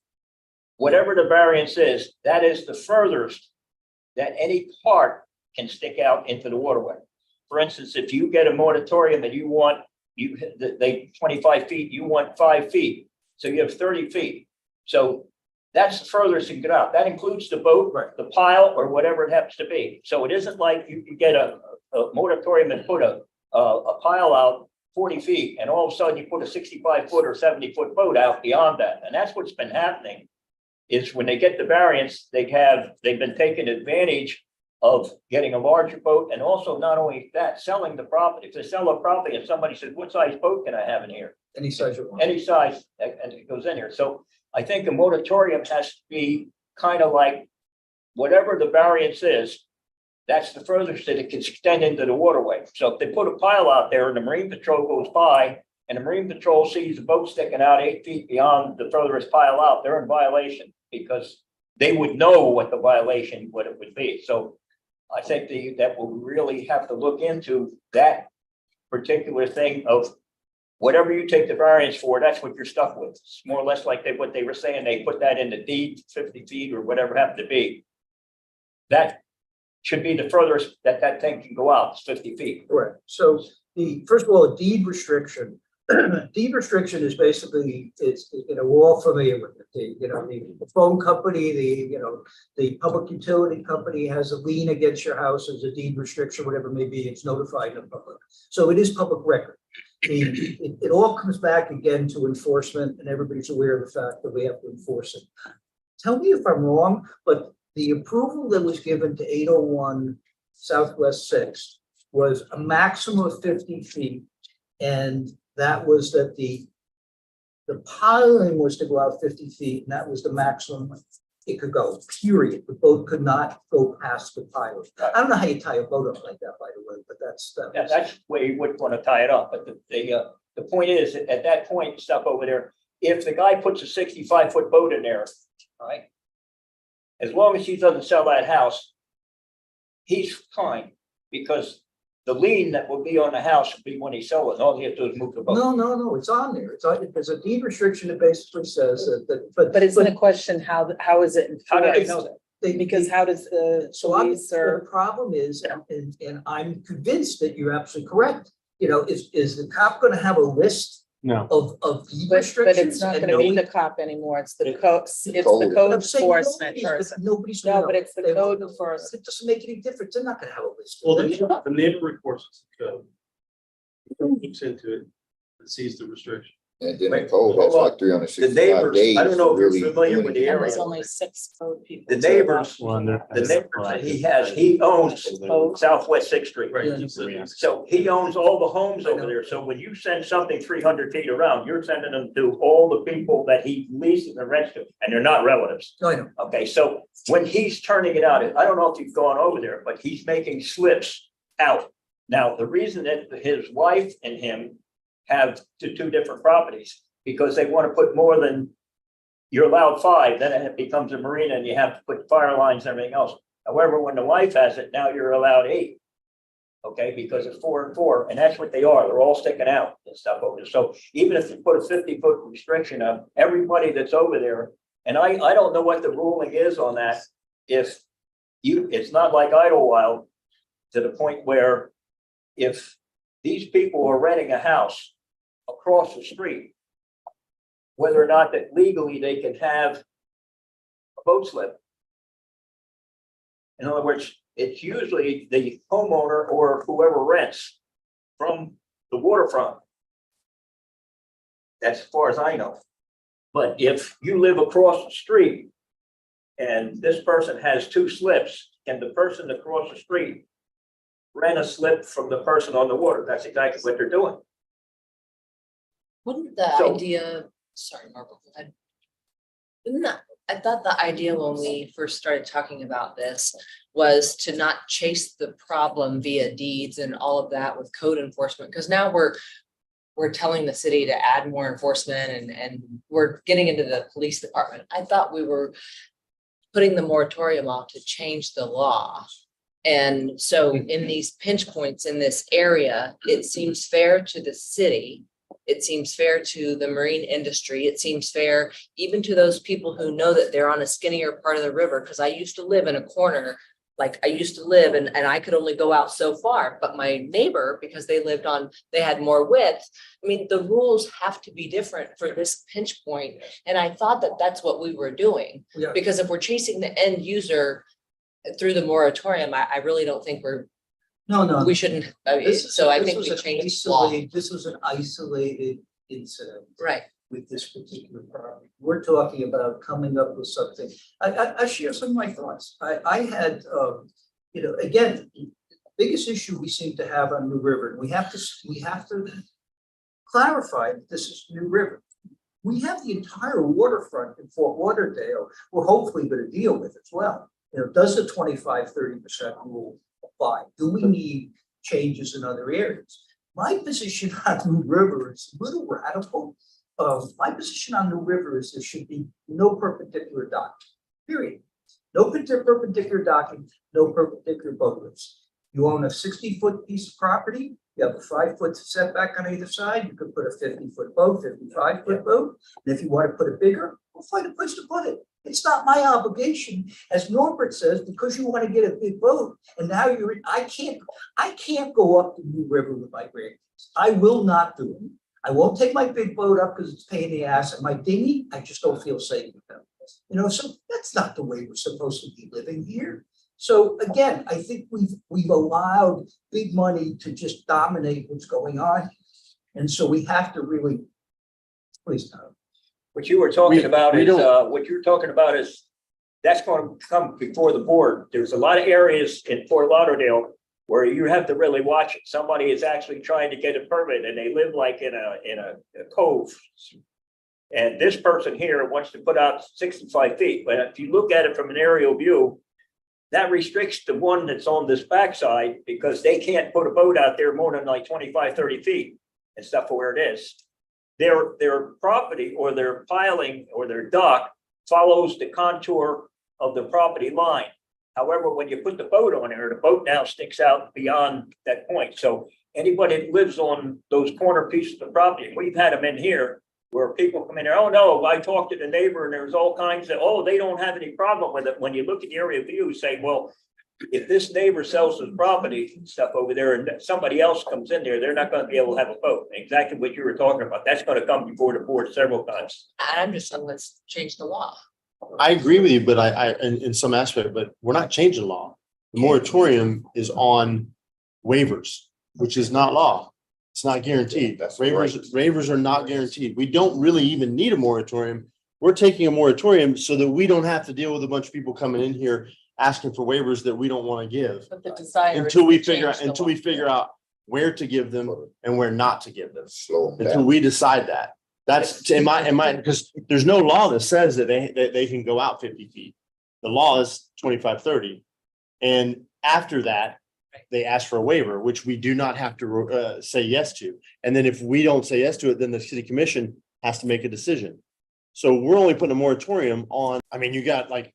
whatever the variance is, that is the furthest that any part can stick out into the waterway. For instance, if you get a moratorium and you want, they 25 feet, you want 5 feet. So you have 30 feet. So that's the furthest you can get out. That includes the boat, the pile, or whatever it happens to be. So it isn't like you can get a moratorium and put a pile out 40 feet, and all of a sudden you put a 65-foot or 70-foot boat out beyond that. And that's what's been happening is when they get the variance, they've been taking advantage of getting a larger boat, and also not only that, selling the property. If they sell a property and somebody says, what size boat can I have in here? Any size you want. Any size, and it goes in here. So I think a moratorium has to be kind of like whatever the variance is, that's the furthest that it can extend into the waterway. So if they put a pile out there and the Marine Patrol goes by and the Marine Patrol sees a boat sticking out 8 feet beyond the furthest pile out, they're in violation because they would know what the violation, what it would be. So I think that we'll really have to look into that particular thing of whatever you take the variance for, that's what you're stuck with. It's more or less like what they were saying, they put that in the deed, 50 feet or whatever it happened to be. That should be the furthest that thing can go out, 50 feet. Correct. So first of all, a deed restriction. Deed restriction is basically, we're all familiar with it. The phone company, the public utility company has a lien against your house as a deed restriction, whatever it may be, it's notified in the public. So it is public record. It all comes back again to enforcement, and everybody's aware of the fact that we have to enforce it. Tell me if I'm wrong, but the approval that was given to 801 Southwest 6th was a maximum of 50 feet. And that was that the piling was to go out 50 feet, and that was the maximum it could go, period. The boat could not go past the piling. I don't know how you tie a boat up like that, by the way, but that's Where you wouldn't want to tie it up. But the point is, at that point, stuff over there, if the guy puts a 65-foot boat in there, all right, as long as he doesn't sell that house, he's fine, because the lien that will be on the house will be when he sells it. All he has to do is move the boat. No, it's on there. It's on, there's a deed restriction that basically says that, But isn't the question, how is it How do they enforced? know that? Because how does the So police the or, problem is, and I'm convinced that you're absolutely correct. Is the cop going to have a list No. of deed But restrictions. it's not and gonna be knowing- the cop anymore, it's the code, it's the Code. code I'm saying enforcement nobody's- but person. Nobody's. No, gonna but know. it's the They code won't- enforcement. It doesn't make any difference. They're not gonna have a list. Well, the neighbor reports the code. Looks into it and sees the restriction. And then the Wait, code has hold on. like 365 The neighbors, days. I don't know if to you're really familiar do with the anything. And there's area. only 6 code people. The neighbors, The the neighbors that he owns Southwest Sixth Street. Right. Yeah. So he owns all the homes over there. So when you send something 300 feet around, you're sending them to all the people that he leases and rents to, and they're not relatives. I know. Okay, so when he's turning it out, I don't know if you've gone over there, but he's making slips out. Now, the reason that his wife and him have two different properties, because they want to put more than, you're allowed 5, then it becomes a marina and you have to put fire lines and everything else. However, when the wife has it, now you're allowed 8. Okay, because it's 4 and 4, and that's what they are. They're all sticking out and stuff over there. So even if you put a 50-foot restriction of everybody that's over there, and I don't know what the ruling is on that. If it's not like Idlewild to the point where if these people are renting a house across the street, whether or not that legally they can have a boat slip. In other words, it's usually the homeowner or whoever rents from the waterfront. That's as far as I know. But if you live across the street and this person has 2 slips, can the person across the street rent a slip from the person on the water? That's exactly what they're doing. Wouldn't the So- idea, sorry, Marvel, go ahead. Wouldn't that, I thought the idea when we first started talking about this was to not chase the problem via deeds and all of that with code enforcement, because now we're telling the city to add more enforcement and we're getting into the police department. I thought we were putting the moratorium off to change the law. And so in these pinch points in this area, it seems fair to the city. It seems fair to the marine industry. It seems fair even to those people who know that they're on a skinnier part of the river. Because I used to live in a corner, like I used to live and I could only go out so far. But my neighbor, because they had more width. I mean, the rules have to be different for this pinch point. And I thought that that's what we were doing. Yeah. Because if we're chasing the end user through the moratorium, I really don't think No. we shouldn't. So I think we changed the law. This was an isolated incident. Right. With this particular property. We're talking about coming up with something. I share some of my thoughts. I had, again, the biggest issue we seem to have on New River, and we have to clarify that this is New River. We have the entire waterfront in Fort Lauderdale we're hopefully going to deal with as well. Does the 25-30% rule apply? Do we need changes in other areas? My position on New River is a little radical. My position on New River is there should be no perpendicular docking, period. No perpendicular docking, no perpendicular boat lifts. You own a 60-foot piece of property, you have a 5-foot setback on either side, you could put a 50-foot boat, 55-foot boat. And if you want to put it bigger, we'll find a place to put it. It's not my obligation, as Norbert says, because you want to get a big boat. And now I can't go up the New River with my grandkids. I will not do it. I won't take my big boat up because it's a pain in the ass, and my dinghy, I just don't feel safe with them. So that's not the way we're supposed to be living here. So again, I think we've allowed big money to just dominate what's going on. And so we have to really, please, Tom. What you were talking about we is, don't- what you're talking about is, that's going to come before the board. There's a lot of areas in Fort Lauderdale where you have to really watch it. Somebody is actually trying to get a permit and they live like in a cove. And this person here wants to put out 65 feet, but if you look at it from an aerial view, that restricts the one that's on this backside because they can't put a boat out there more than like 25-30 feet and stuff for where it is. Their property or their piling or their dock follows the contour of the property line. However, when you put the boat on there, the boat now sticks out beyond that point. So anybody that lives on those corner pieces of property, we've had them in here where people come in there, oh no, I talked to the neighbor and there's all kinds of, oh, they don't have any problem with it. When you look at the area view, say, well, if this neighbor sells his property and stuff over there and somebody else comes in there, they're not gonna be able to have a vote. Exactly what you were talking about. That's gonna come before the board several times. I'm just saying, let's change the law. I agree with you, but in some aspect, but we're not changing law. The moratorium is on waivers, which is not law. It's not guaranteed. That's Waivers are not guaranteed. We don't really even need a moratorium. We're taking a moratorium so that we don't have to deal with a bunch of people coming in here asking for waivers that we don't want to give. But the desire is Until we to figure change out, the law. where to give them and where not to give them. Slow them Until down. we decide that. That's in my, because there's no law that says that they can go out 50 feet. The law is 25, 30. And after that, they ask for a waiver, which we do not have to say yes to. And then if we don't say yes to it, then the city commission has to make a decision. So we're only putting a moratorium on, I mean, you got like,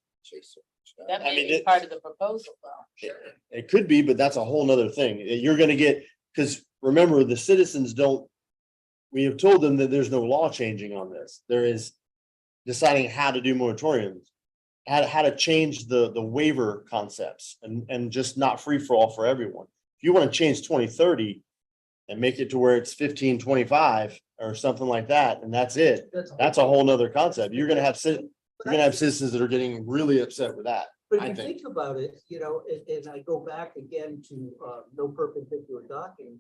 That I may mean, be part of the proposal though. it could be, but that's a whole nother thing. You're gonna get, because remember, the citizens don't, we have told them that there's no law changing on this. There is deciding how to do moratoriums, how to change the waiver concepts and just not free for all for everyone. If you want to change 2030 and make it to where it's 1525 or something like that, and that's it, that's a whole nother concept. You're gonna have citizens that are getting really upset with that. But I if you think. think about it, and I go back again to no perpendicular docking.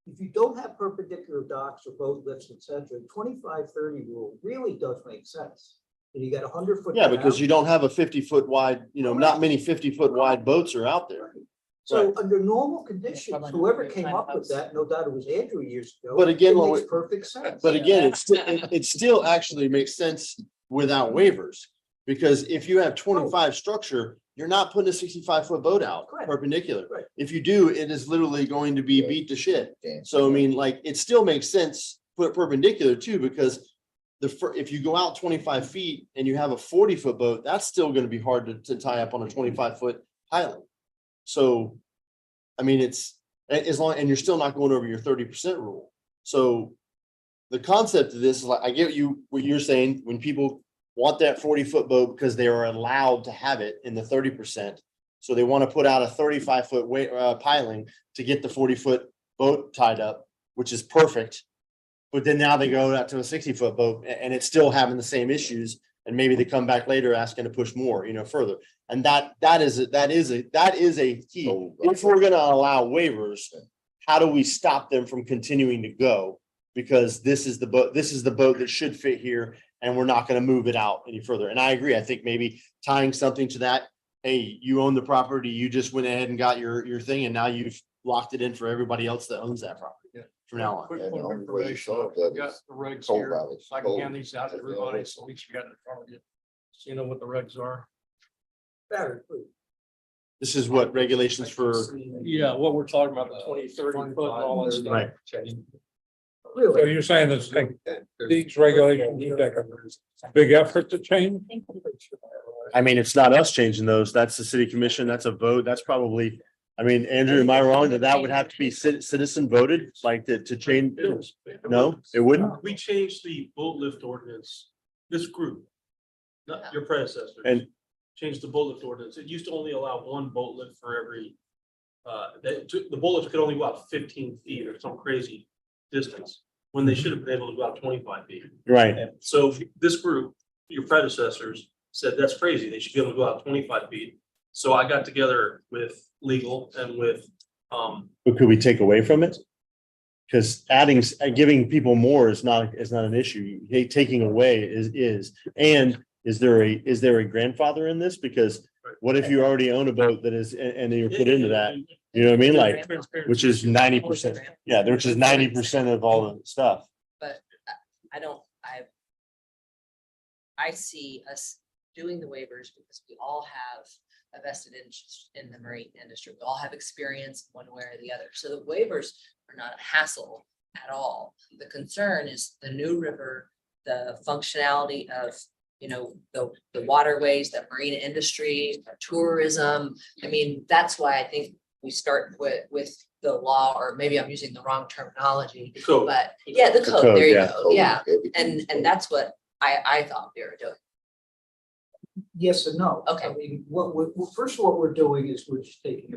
If you don't have perpendicular docks or boat lifts, et cetera, 25-30 rule really does make sense. And you got 100-foot. Yeah, because you don't have a 50-foot wide, not many 50-foot wide boats are out there. So Right. under normal conditions, Probably not whoever your came time up with house. that, no doubt it was Andrew years ago. But again, it when makes we- perfect sense. But again, it still actually makes sense without waivers. Because if you have 25 structure, you're not putting a 65-foot boat out Correct. perpendicular. Right. If you do, it is literally going to be beat to shit. So I mean, like, it still makes sense, put it perpendicular too, because if you go out 25 feet and you have a 40-foot boat, that's still gonna be hard to tie up on a 25-foot island. So, I mean, it's as long, and you're still not going over your 30% rule. So the concept of this is like, I get what you're saying, when people want that 40-foot boat because they are allowed to have it in the 30%. So they want to put out a 35-foot piling to get the 40-foot boat tied up, which is perfect. But then now they go out to a 60-foot boat and it's still having the same issues. And maybe they come back later asking to push more, further. And that is a key. If we're going to allow waivers, how do we stop them from continuing to go? Because this is the boat that should fit here, and we're not going to move it out any further. And I agree. I think maybe tying something to that. Hey, you own the property. You just went ahead and got your thing, and now you've locked it in for everybody else that owns that property from now on. Yeah, Quick the point of only way you information, solve we that got is the regs cold here, valleys, I can cold. hand these out to everybody, so at least you got it in front of you. So you know what the regs are. Barry, please. This is what regulations for, Yeah, what we're talking about, the 20, 30 foot and all that stuff. right. So Really? you're saying this, these regulations, you take a big effort to change? I mean, it's not us changing those. That's the city commission. That's a vote. That's probably, I mean, Andrew, am I wrong that would have to be citizen voted, like to change? No, it wouldn't? We changed the boat lift ordinance, this group, not your predecessor. And- Changed the boat lift ordinance. It used to only allow one boat lift for every, the boat lift could only go out 15 feet or some crazy distance, when they should have been able to go out 25 feet. Right. And so this group, your predecessors, said that's crazy. They should be able to go out 25 feet. So I got together with legal and with, But could we take away from it? Because giving people more is not an issue. Taking away is, and is there a grandfather in this? Because what if you already own a boat that is, and you're put into that, you know what I mean? Like, which is 90%, yeah, which is 90% of all the stuff. But I see us doing the waivers because we all have a vested interest in the marine industry. We all have experience one way or the other. So the waivers are not a hassle at all. The concern is the new river, the functionality of, the waterways, the marine industry, tourism. I mean, that's why I think we start with the law, or maybe I'm using the wrong terminology, code. but yeah, the code, code, there you yeah. go, yeah. Everything is And that's what I thought we were doing. Yes and no. Okay. I mean, first what we're doing is we're just taking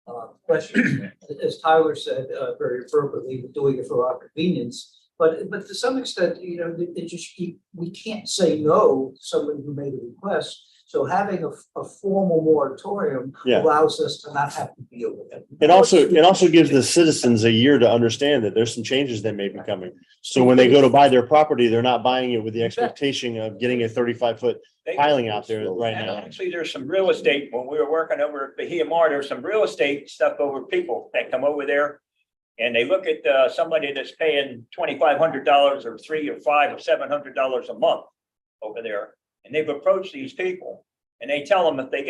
a question, as Tyler said, very appropriately, we're doing it for our convenience. But to some extent, you know, it just, we can't say no to somebody who made a request. So having a formal moratorium Yeah. allows us to not have to deal with it. It also gives the citizens a year to understand that there's some changes that may be coming. So when they go to buy their property, they're not buying it with the expectation of getting a 35-foot They- piling out there right And now. actually, there's some real estate, when we were working over at Bahia Mar, there's some real estate stuff over people that come over there. And they look at somebody that's paying $2,500 or $300 or $500 or $700 a month over there. And they've approached these people and they tell them if they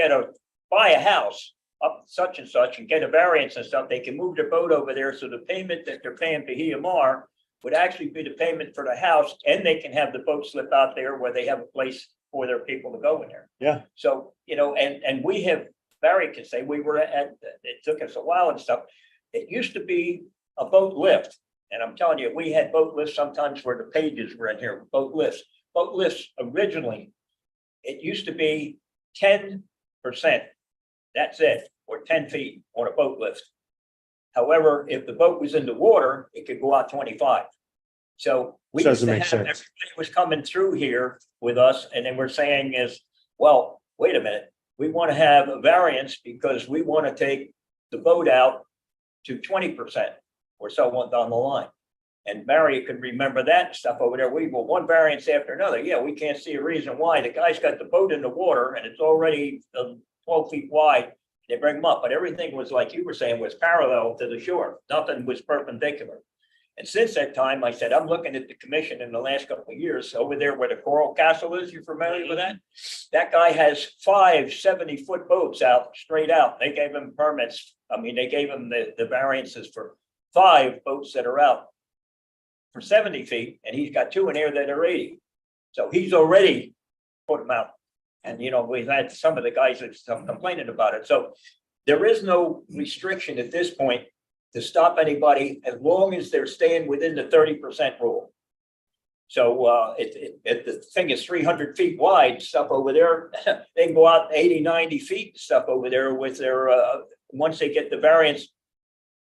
buy a house up such and such and get a variance and stuff, they can move their boat over there. So the payment that they're paying Bahia Mar would actually be the payment for the house, and they can have the boat slip out there where they have a place for their people to go in there. Yeah. So, you know, and we have, Barry can say, we were it took us a while and stuff. It used to be a boat lift. And I'm telling you, we had boat lifts sometimes where the pages were in here, boat lifts. Boat lifts originally, it used to be 10%. That's it, or 10 feet on a boat lift. However, if the boat was in the water, it could go out 25. So we used Doesn't to make have, sense. everybody was coming through here with us, and then we're saying is, well, wait a minute, we want to have a variance because we want to take the boat out to 20% or so on down the line. And Barry could remember that stuff over there. We will one variance after another. Yeah, we can't see a reason why. The guy's got the boat in the water and it's already 12 feet wide. They bring them up, but everything was, like you were saying, was parallel to the shore. Nothing was perpendicular. And since that time, I said, I'm looking at the commission in the last couple of years over there where the Coral Castle is. You familiar with that? That guy has 5 70-foot boats out straight out. They gave him permits. I mean, they gave him the variances for 5 boats that are out for 70 feet, and he's got 2 in there that are 80. So he's already put them out. And, you know, we've had some of the guys that are complaining about it. So there is no restriction at this point to stop anybody as long as they're staying within the 30% rule. So if the thing is 300 feet wide, stuff over there, they can go out 80, 90 feet, stuff over there with their, once they get the variance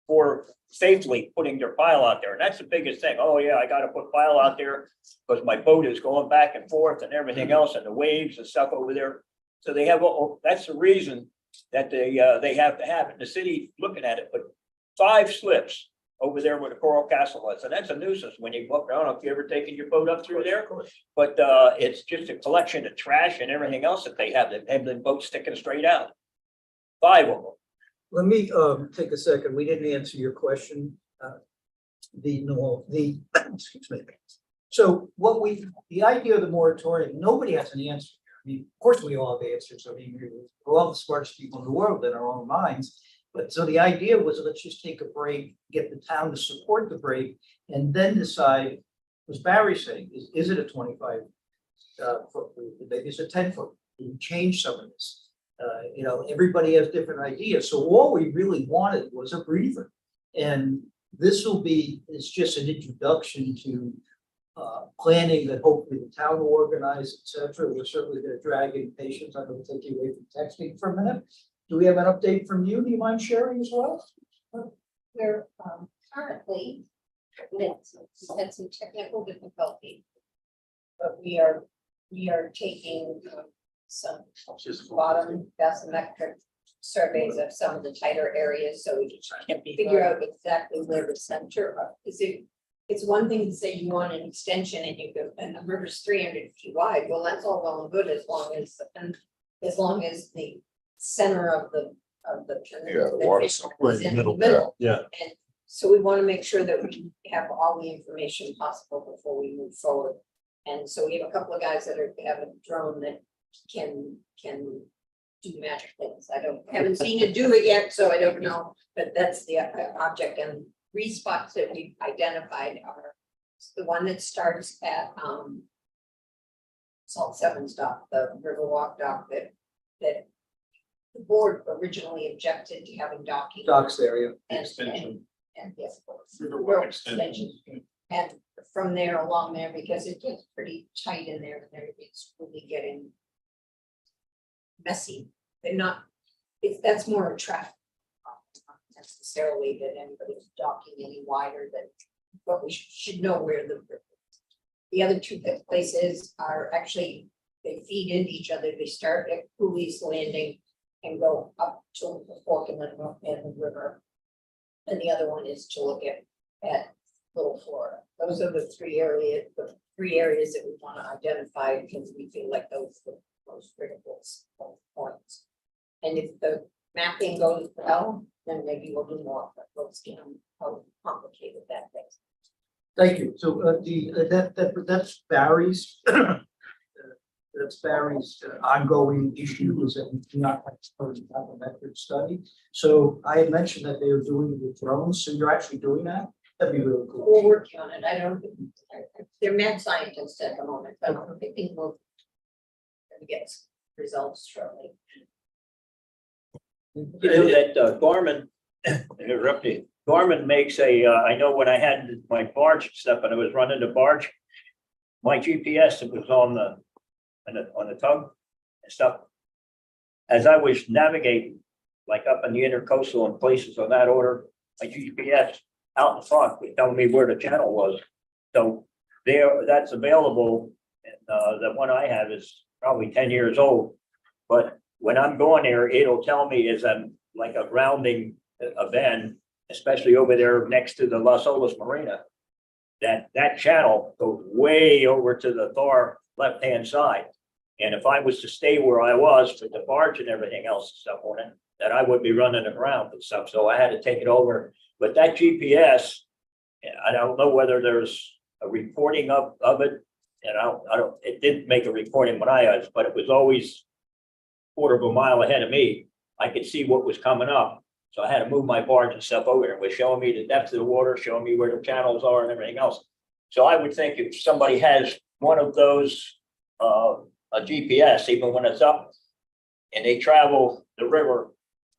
for safely putting their pile out there. And that's the biggest thing. Oh yeah, I got to put pile out there because my boat is going back and forth and everything else and the waves and stuff over there. So they have, that's the reason that they have to have it. The city looking at it, but 5 slips over there where the Coral Castle is. And that's a nuisance when you go, I don't know if you ever taken your boat up through there, but it's just a collection of trash and everything else that they have the boat sticking straight out. 5 of them. Let me take a second. We didn't answer your question. Excuse me. So the idea of the moratorium, nobody has an answer. I mean, of course, we all have answers. I mean, we're all the smartest people in the world in our own minds. But so the idea was, let's just take a break, get the town to support the break, and then decide, was Barry saying, is it a 25 foot? Maybe it's a 10 foot. We change some of this. You know, everybody has different ideas. So all we really wanted was a breather. And this is just an introduction to planning that hopefully the town will organize, et cetera. We're certainly going to drag in patients. I'm going to take you away from texting for a minute. Do we have an update from you? Do you mind sharing as well? We're currently had some technical difficulty, but we are taking some bottom bathymetric surveys of some of the tighter areas, so we can figure out exactly where the center of, because it's one thing to say you want an extension and you go, and the river's 300 feet wide. Well, that's all well and good as long as the center of the Yeah, the water supply is in the middle. Yeah. And so we want to make sure that we have all the information possible before we move forward. And so we have a couple of guys that have a drone that can do magic things. Haven't seen it do it yet, so I don't know, but that's the object. And 3 spots that we've identified are the one that starts at Salt 7's dock, the Riverwalk dock that the board originally objected to having docking. Docks there, yeah. And yes, Riverwalk extension. And from there along there, because it gets pretty tight in there and everything's really getting messy. They're not, that's more a traffic problem, not necessarily that anybody's docking any wider than, but we should know where the other two places are actually, they feed into each other. They start at Cooley's Landing and go up to the fork in the river. And the other one is to look at Little Florida. Those are the three areas that we want to identify because we feel like those are the most critical points. And if the mapping goes well, then maybe we'll do more, but we'll see how complicated that is. Thank you. So that's Barry's. That's Barry's ongoing issue is that we do not have a method study. So I had mentioned that they were doing it with drones. So you're actually doing that? That'd be really cool. We're working on it. They're mad scientists at the moment, but I think we'll get results shortly. You know that Gorman, interrupted, Gorman makes I know when I had my barge stuff and I was running the barge, my GPS, it was on the tug and stuff. As I was navigating, like up in the intercoastal and places of that order, my GPS out in front was telling me where the channel was. So that's available. And the one I have is probably 10 years old. But when I'm going there, it'll tell me as I'm like a rounding a bend, especially over there next to the Las Olas Marina, that channel goes way over to the far left-hand side. And if I was to stay where I was with the barge and everything else and stuff on it, that I would be running around and stuff. So I had to take it over. But that GPS, I don't know whether there's a reporting of it. And it didn't make a reporting when I was, but it was always quarter of a mile ahead of me. I could see what was coming up. So I had to move my barge and stuff over there. It was showing me the depth of the water, showing me where the channels are and everything else. So I would think if somebody has one of those, a GPS, even when it's up and they travel the river,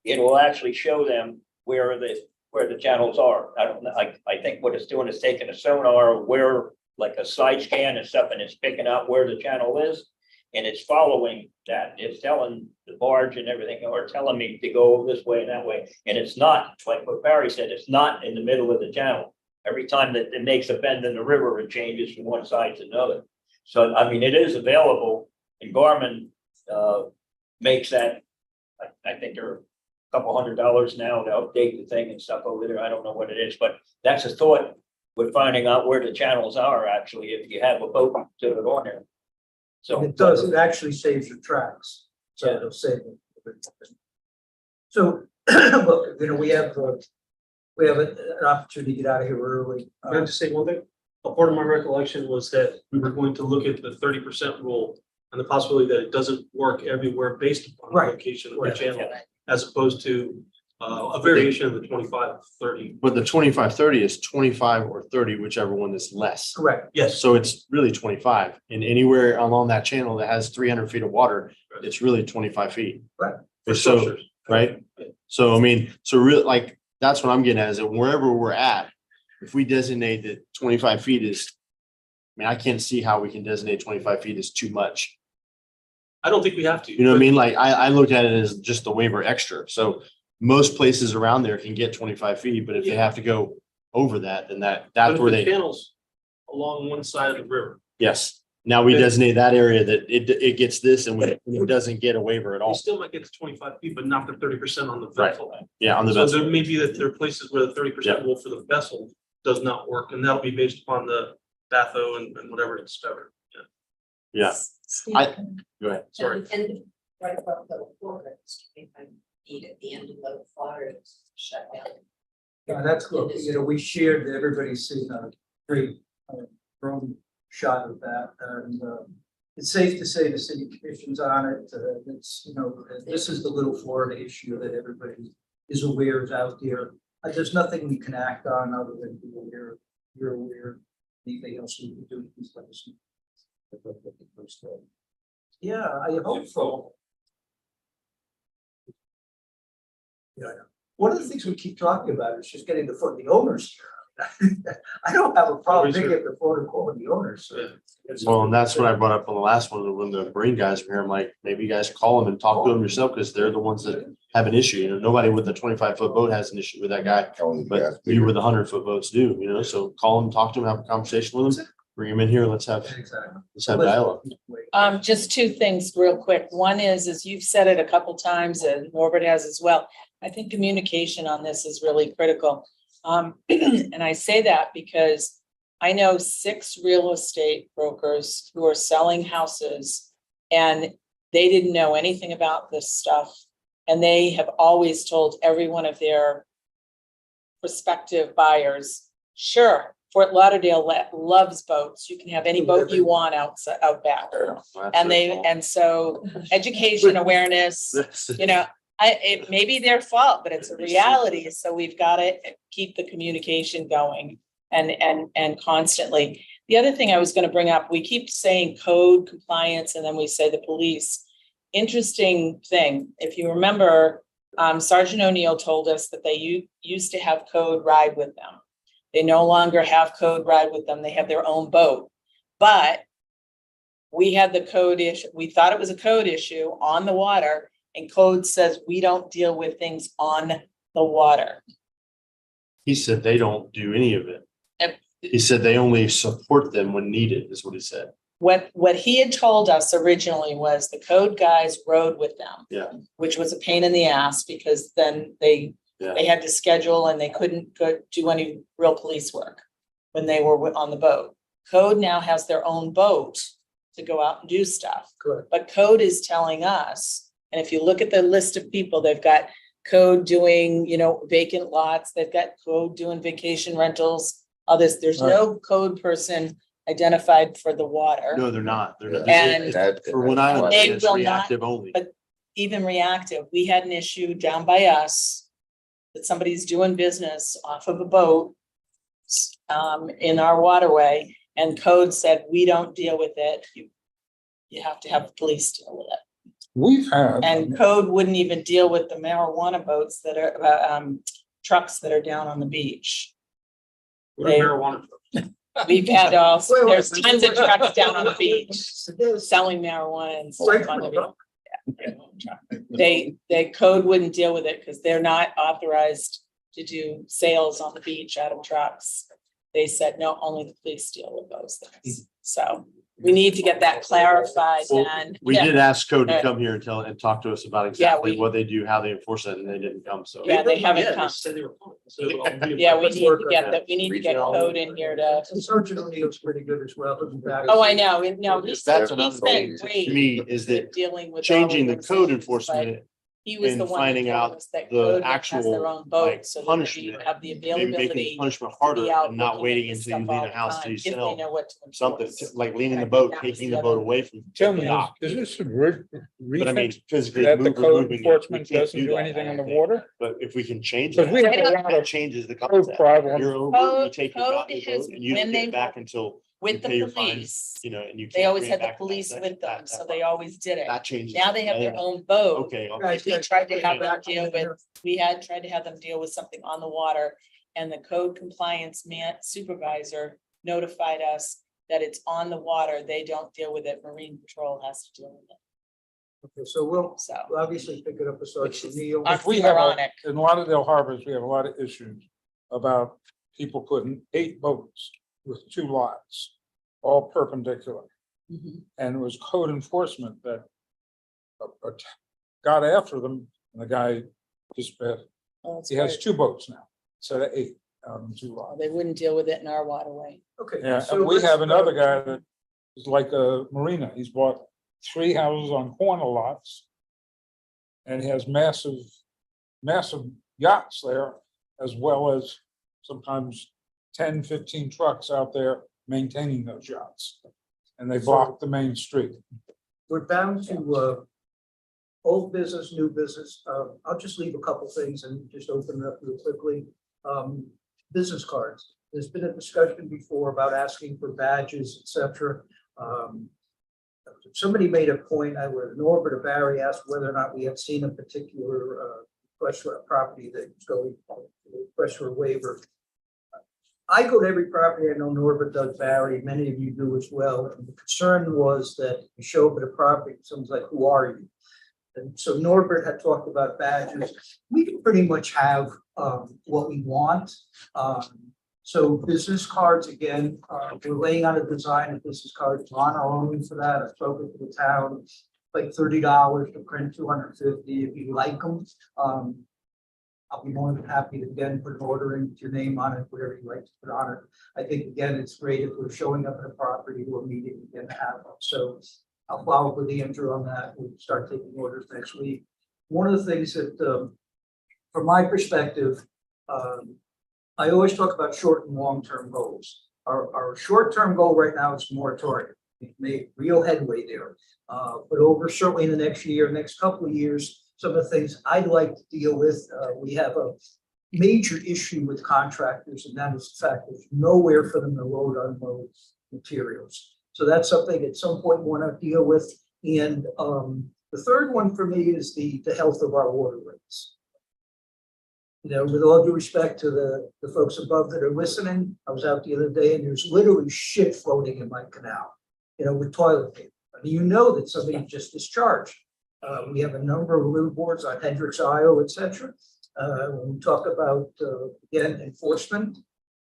it will actually show them where the channels are. I don't know. I think what it's doing is taking a sonar where like a side scan and stuff, and it's picking out where the channel is. And it's following that. It's telling the barge and everything, or telling me to go this way and that way. And it's not, like what Barry said, it's not in the middle of the channel. Every time that it makes a bend in the river, it changes from one side to another. So, I mean, it is available, and Garmin makes that. I think they're a couple $100 now to update the thing and stuff over there. I don't know what it is, but that's a thought with finding out where the channels are actually, if you have a boat to it on there. So It does, it actually saves your tracks. So Yeah. it'll save it. So, look, we have an opportunity to get out of here early. Can I just say one thing? A part of my recollection was that we were going to look at the 30% rule and the possibility that it doesn't work everywhere based upon the Right. location of the Right. channel, as opposed to a variation of the 25-30. But the 25-30 is 25 or 30, whichever one is less. Correct. Yes, So it's really 25, and anywhere along that channel that has 300 feet of water, it's really 25 feet. Right. for So, structures. right? So I mean, so really, like, that's what I'm getting at, is that wherever we're at, if we designate that 25 feet is, I mean, I can't see how we can designate 25 feet as too much. I don't think we have to. You know what I but mean? Like, I looked at it as just a waiver extra. So most places around there can get 25 feet, but if they Yeah. have to go over that, then but that's if where the they, channels along one side of the river, yes. Now we Okay. designate that area that it gets this, and it doesn't get a waiver at we all. still might get to 25 feet, but not the 30% on the Right. vessel. Yeah, on the So vessel. there may be that there are places where the 30% rule for the vessel does not work, and that'll be based upon the batho and whatever it's discovered. Yeah. Yeah, go ahead. Sorry. And right above the water, if I need at the end of the water, it's shut down. Yeah, that's cool. We shared, everybody's seen a great drone shot of that. And it's safe to say the city commission's on it. It's, this is the Little Florida issue that everybody is aware is out there. There's nothing we can act on other than be aware, you're aware. Anything else we can do, please let us know. Yeah, I hope so. Yeah, I know. One of the things we keep talking about is just getting the owners here. I don't have a problem picking up the phone and calling the owners. Well, and that's what I brought up on the last one, when the Marine guys were here, I'm like, maybe you guys call them and talk to them yourself, because they're the ones that have an issue, you know, nobody with a 25-foot boat has an issue with that guy, but you with the 100-foot boats do, you know, so call them, talk to them, have a conversation with them, bring them in here, let's have dialogue. Just two things real quick. One is you've said it a couple times and Norbert has as well. I think communication on this is really critical. And I say that because I know 6 real estate brokers who are selling houses and they didn't know anything about this stuff. And they have always told every one of their prospective buyers, sure, Fort Lauderdale loves boats. You can have any boat you want out back. And so education, awareness, you know, it may be their fault, but it's a reality. So we've got to keep the communication going and constantly. The other thing I was going to bring up, we keep saying code compliance and then we say the police. Interesting thing, if you remember, Sergeant O'Neill told us that they used to have code ride with them. They no longer have code ride with them. They have their own boat. But we had the code issue. We thought it was a code issue on the water, and code says we don't deal with things on the water. He said they don't do any of it. Yep. He said they only support them when needed, is what he said. What he had told us originally was the code guys rode with them. Yeah. Which was a pain in the ass because then they had to schedule and they couldn't go do any real police work when they were on the boat. Code now has their own boat to go out and do stuff. Correct. But code is telling us, and if you look at the list of people, they've got code doing, you know, vacant lots, they've got code doing vacation rentals, others, there's no code person identified for the water. No, they're not. They're not. And For when I they understand, it's will not- reactive only. but even reactive, we had an issue down by us that somebody's doing business off of a boat in our waterway, and code said, we don't deal with it. You have to have the police deal with it. We've had. And code wouldn't even deal with the marijuana boats that are, trucks that are down on the beach. What are marijuana trucks? We've had also, Wait, there's wait. tons of trucks down on the beach selling marijuana and stuff on the beach. They code wouldn't deal with it because they're not authorized to do sales on the beach out of trucks. They said, no, only the police deal with those things. So we need to get that clarified Well, and. we yeah. did ask code to Right. come here and talk to us about exactly we- what they do, how they enforce it, and they didn't come, so. Yeah, they haven't Yeah, come. said they were coming. So, Yeah, we Let's need work to on get that. that, we need to get code in here to, And Sergeant O'Neill's pretty good as well. Doesn't back us. oh, I know, no, he's That's been another thing great. to me is that Dealing with. all changing of the those code things, enforcement, but He was and the one. finding that told out us that the code has actual, their own boat, like, so that punishment, you have the maybe making the availability. punishment to harder be out and not looking waiting at until you stuff leave all the the house time, till you if they sell. know what to Something enforce. like leaning the I think boat, that was taking the the boat other- away from. Tell the me, dock. is this a But I mean, physically that the code moving it, enforcement we can't doesn't do that, anything I on the don't think. water? But if we can change Because we that, have a lot that of changes the code concept. problems. You're over, you Code- take your yacht, code your has- boat, and you when don't they get back were until With you the pay your fines, police, you know, and you. they can't always bring it had the back police that- with them, that- so that- they always did it. That changes. Now they have their own boat. Okay. Guys, We tried to have them back deal on with, here. we had tried to have them deal with something on the water. And the code compliance supervisor notified us that it's on the water. They don't deal with it. Marine Patrol has to deal with it. Okay, so we'll So obviously pick it up with Which Sergeant is O'Neill. We have, oxymoronic. in Lauderdale harbors, we have a lot of issues about people putting 8 boats with 2 lots, all perpendicular. Mhm. And it was code enforcement that got after them, and the guy just, Oh, it's he has weird. 2 boats now, instead of 8 out of 2 lots. They wouldn't deal with it in our waterway. Okay. Yeah, so and we let's, have another guy that is like a marina. He's bought 3 houses on corner lots. And he has massive yachts there, as well as sometimes 10, 15 trucks out there maintaining those yachts. And they block the main street. We're down to old business, new business. I'll just leave a couple things and just open it up real quickly. Business cards. There's been a discussion before about asking for badges, et cetera. Somebody made a point, whether Norbert or Barry asked whether or not we had seen a particular request for a property that was going, request for a waiver. I go to every property. I know Norbert does, Barry, many of you do as well. And the concern was that you show up at a property, someone's like, who are you? And so Norbert had talked about badges. We can pretty much have what we want. So business cards, again, we're laying out a design of business cards on our own for that. I've spoken to the town, like $30 to print 250 if you like them. I'll be more than happy to again put an order in with your name on it, whatever you like to put on it. I think again, it's great if we're showing up at a property to a meeting and have them. So I'll follow up with Andrew on that. We'll start taking orders next week. One of the things that, from my perspective, I always talk about short and long-term goals. Our short-term goal right now is moratorium. We've made real headway there. But over certainly in the next year, next couple of years, some of the things I'd like to deal with, we have a major issue with contractors, and that is the fact there's nowhere for them to load, unload materials. So that's something at some point we want to deal with. And the third one for me is the health of our waterways. You know, with all due respect to the folks above that are listening, I was out the other day and there's literally shit floating in my canal, you know, with toilet paper. I mean, you know that somebody just discharged. We have a number of little boards on Hendricks Isle, et cetera. When we talk about, again, enforcement,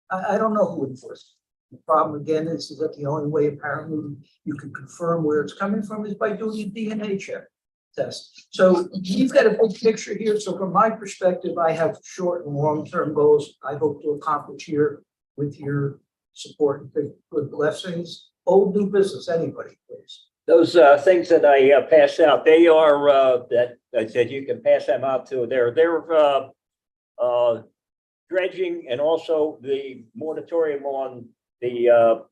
I don't know who enforces. The problem again is that the only way apparently you can confirm where it's coming from is by doing a DNA check test. So you've got a big picture here. So from my perspective, I have short and long-term goals I hope to accomplish here with your support and good blessings. Old, new business, anybody, please. Those things that I passed out, they are that I said you can pass them out to. They're dredging and also the moratorium on the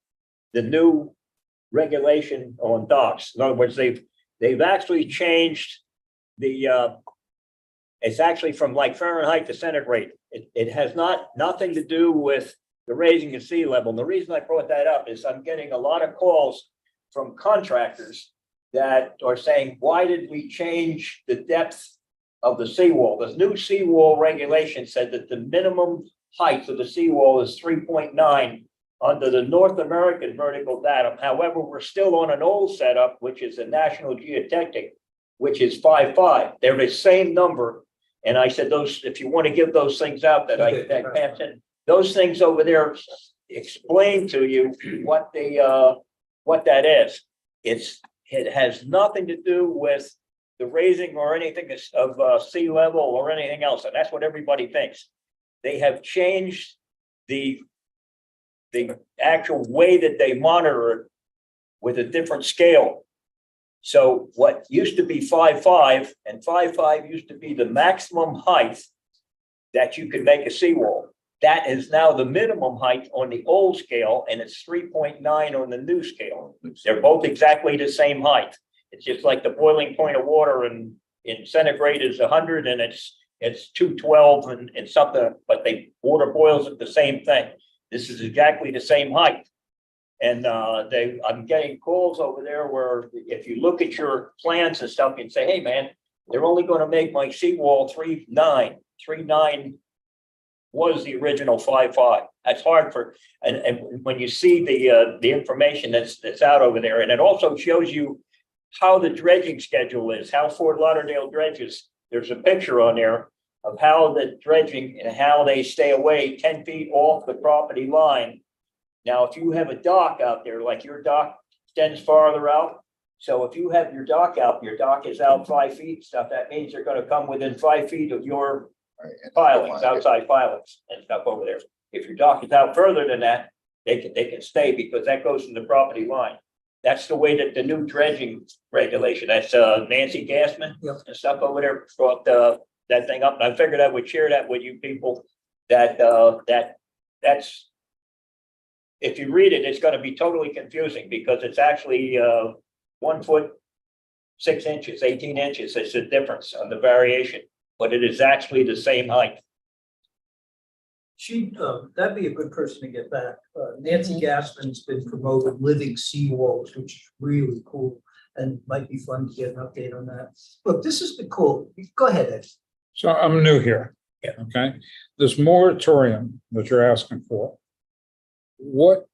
new regulation on docks. In other words, they've actually changed the it's actually from like Fahrenheit to centigrade. It has nothing to do with the raising of sea level. And the reason I brought that up is I'm getting a lot of calls from contractors that are saying, why did we change the depth of the seawall? The new seawall regulation said that the minimum height of the seawall is 3.9 under the North American vertical datum. However, we're still on an old setup, which is a National Geotechnic, which is 5.5. They're the same number. And I said, those, if you want to give those things out that I passed in, those things over there explain to you what that is. It has nothing to do with the raising or anything of sea level or anything else. And that's what everybody thinks. They have changed the actual way that they monitor it with a different scale. So what used to be 5.5 and 5.5 used to be the maximum height that you could make a seawall. That is now the minimum height on the old scale, and it's 3.9 on the new scale. They're both exactly the same height. It's just like the boiling point of water in centigrade is 100 and it's 212 and something, but water boils at the same thing. This is exactly the same height. And I'm getting calls over there where if you look at your plans and stuff, you can say, hey man, they're only going to make my seawall 3.9. 3.9 was the original 5.5. That's hard for, and when you see the information that's out over there, and it also shows you how the dredging schedule is, how Fort Lauderdale dredges. There's a picture on there of how the dredging and how they stay away 10 feet off the property line. Now, if you have a dock out there, like your dock extends farther out. So if you have your dock out, your dock is out 5 feet stuff, that means they're going to come within 5 feet of your pilings, outside pilings and stuff over there. If your dock is out further than that, they can stay because that goes from the property line. That's the way that the new dredging regulation, that's Nancy Gassman and stuff over there brought that thing up. And I figured I would share that with you people that that's, if you read it, it's going to be totally confusing because it's actually 1 foot 6 inches, 18 inches. It's a difference on the variation, but it is actually the same height. That'd be a good person to get back. Nancy Gassman's been promoting living seawalls, which is really cool and might be fun to get an update on that. Look, this has been cool. Go ahead, Ed. So I'm new here. Yeah. Okay, this moratorium that you're asking for, what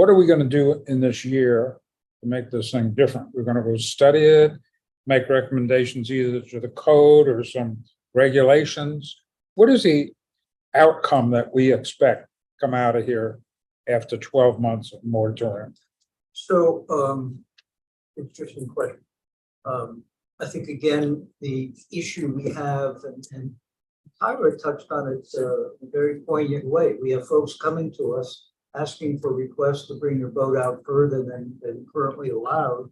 are we gonna do in this year to make this thing different? We're gonna go study it, make recommendations either to the code or some regulations. What is the outcome that we expect come out of here after 12 months of moratorium? So, interesting question. I think again, the issue we have, and Tyler touched on it in a very poignant way. We have folks coming to us asking for requests to bring their boat out further than currently allowed.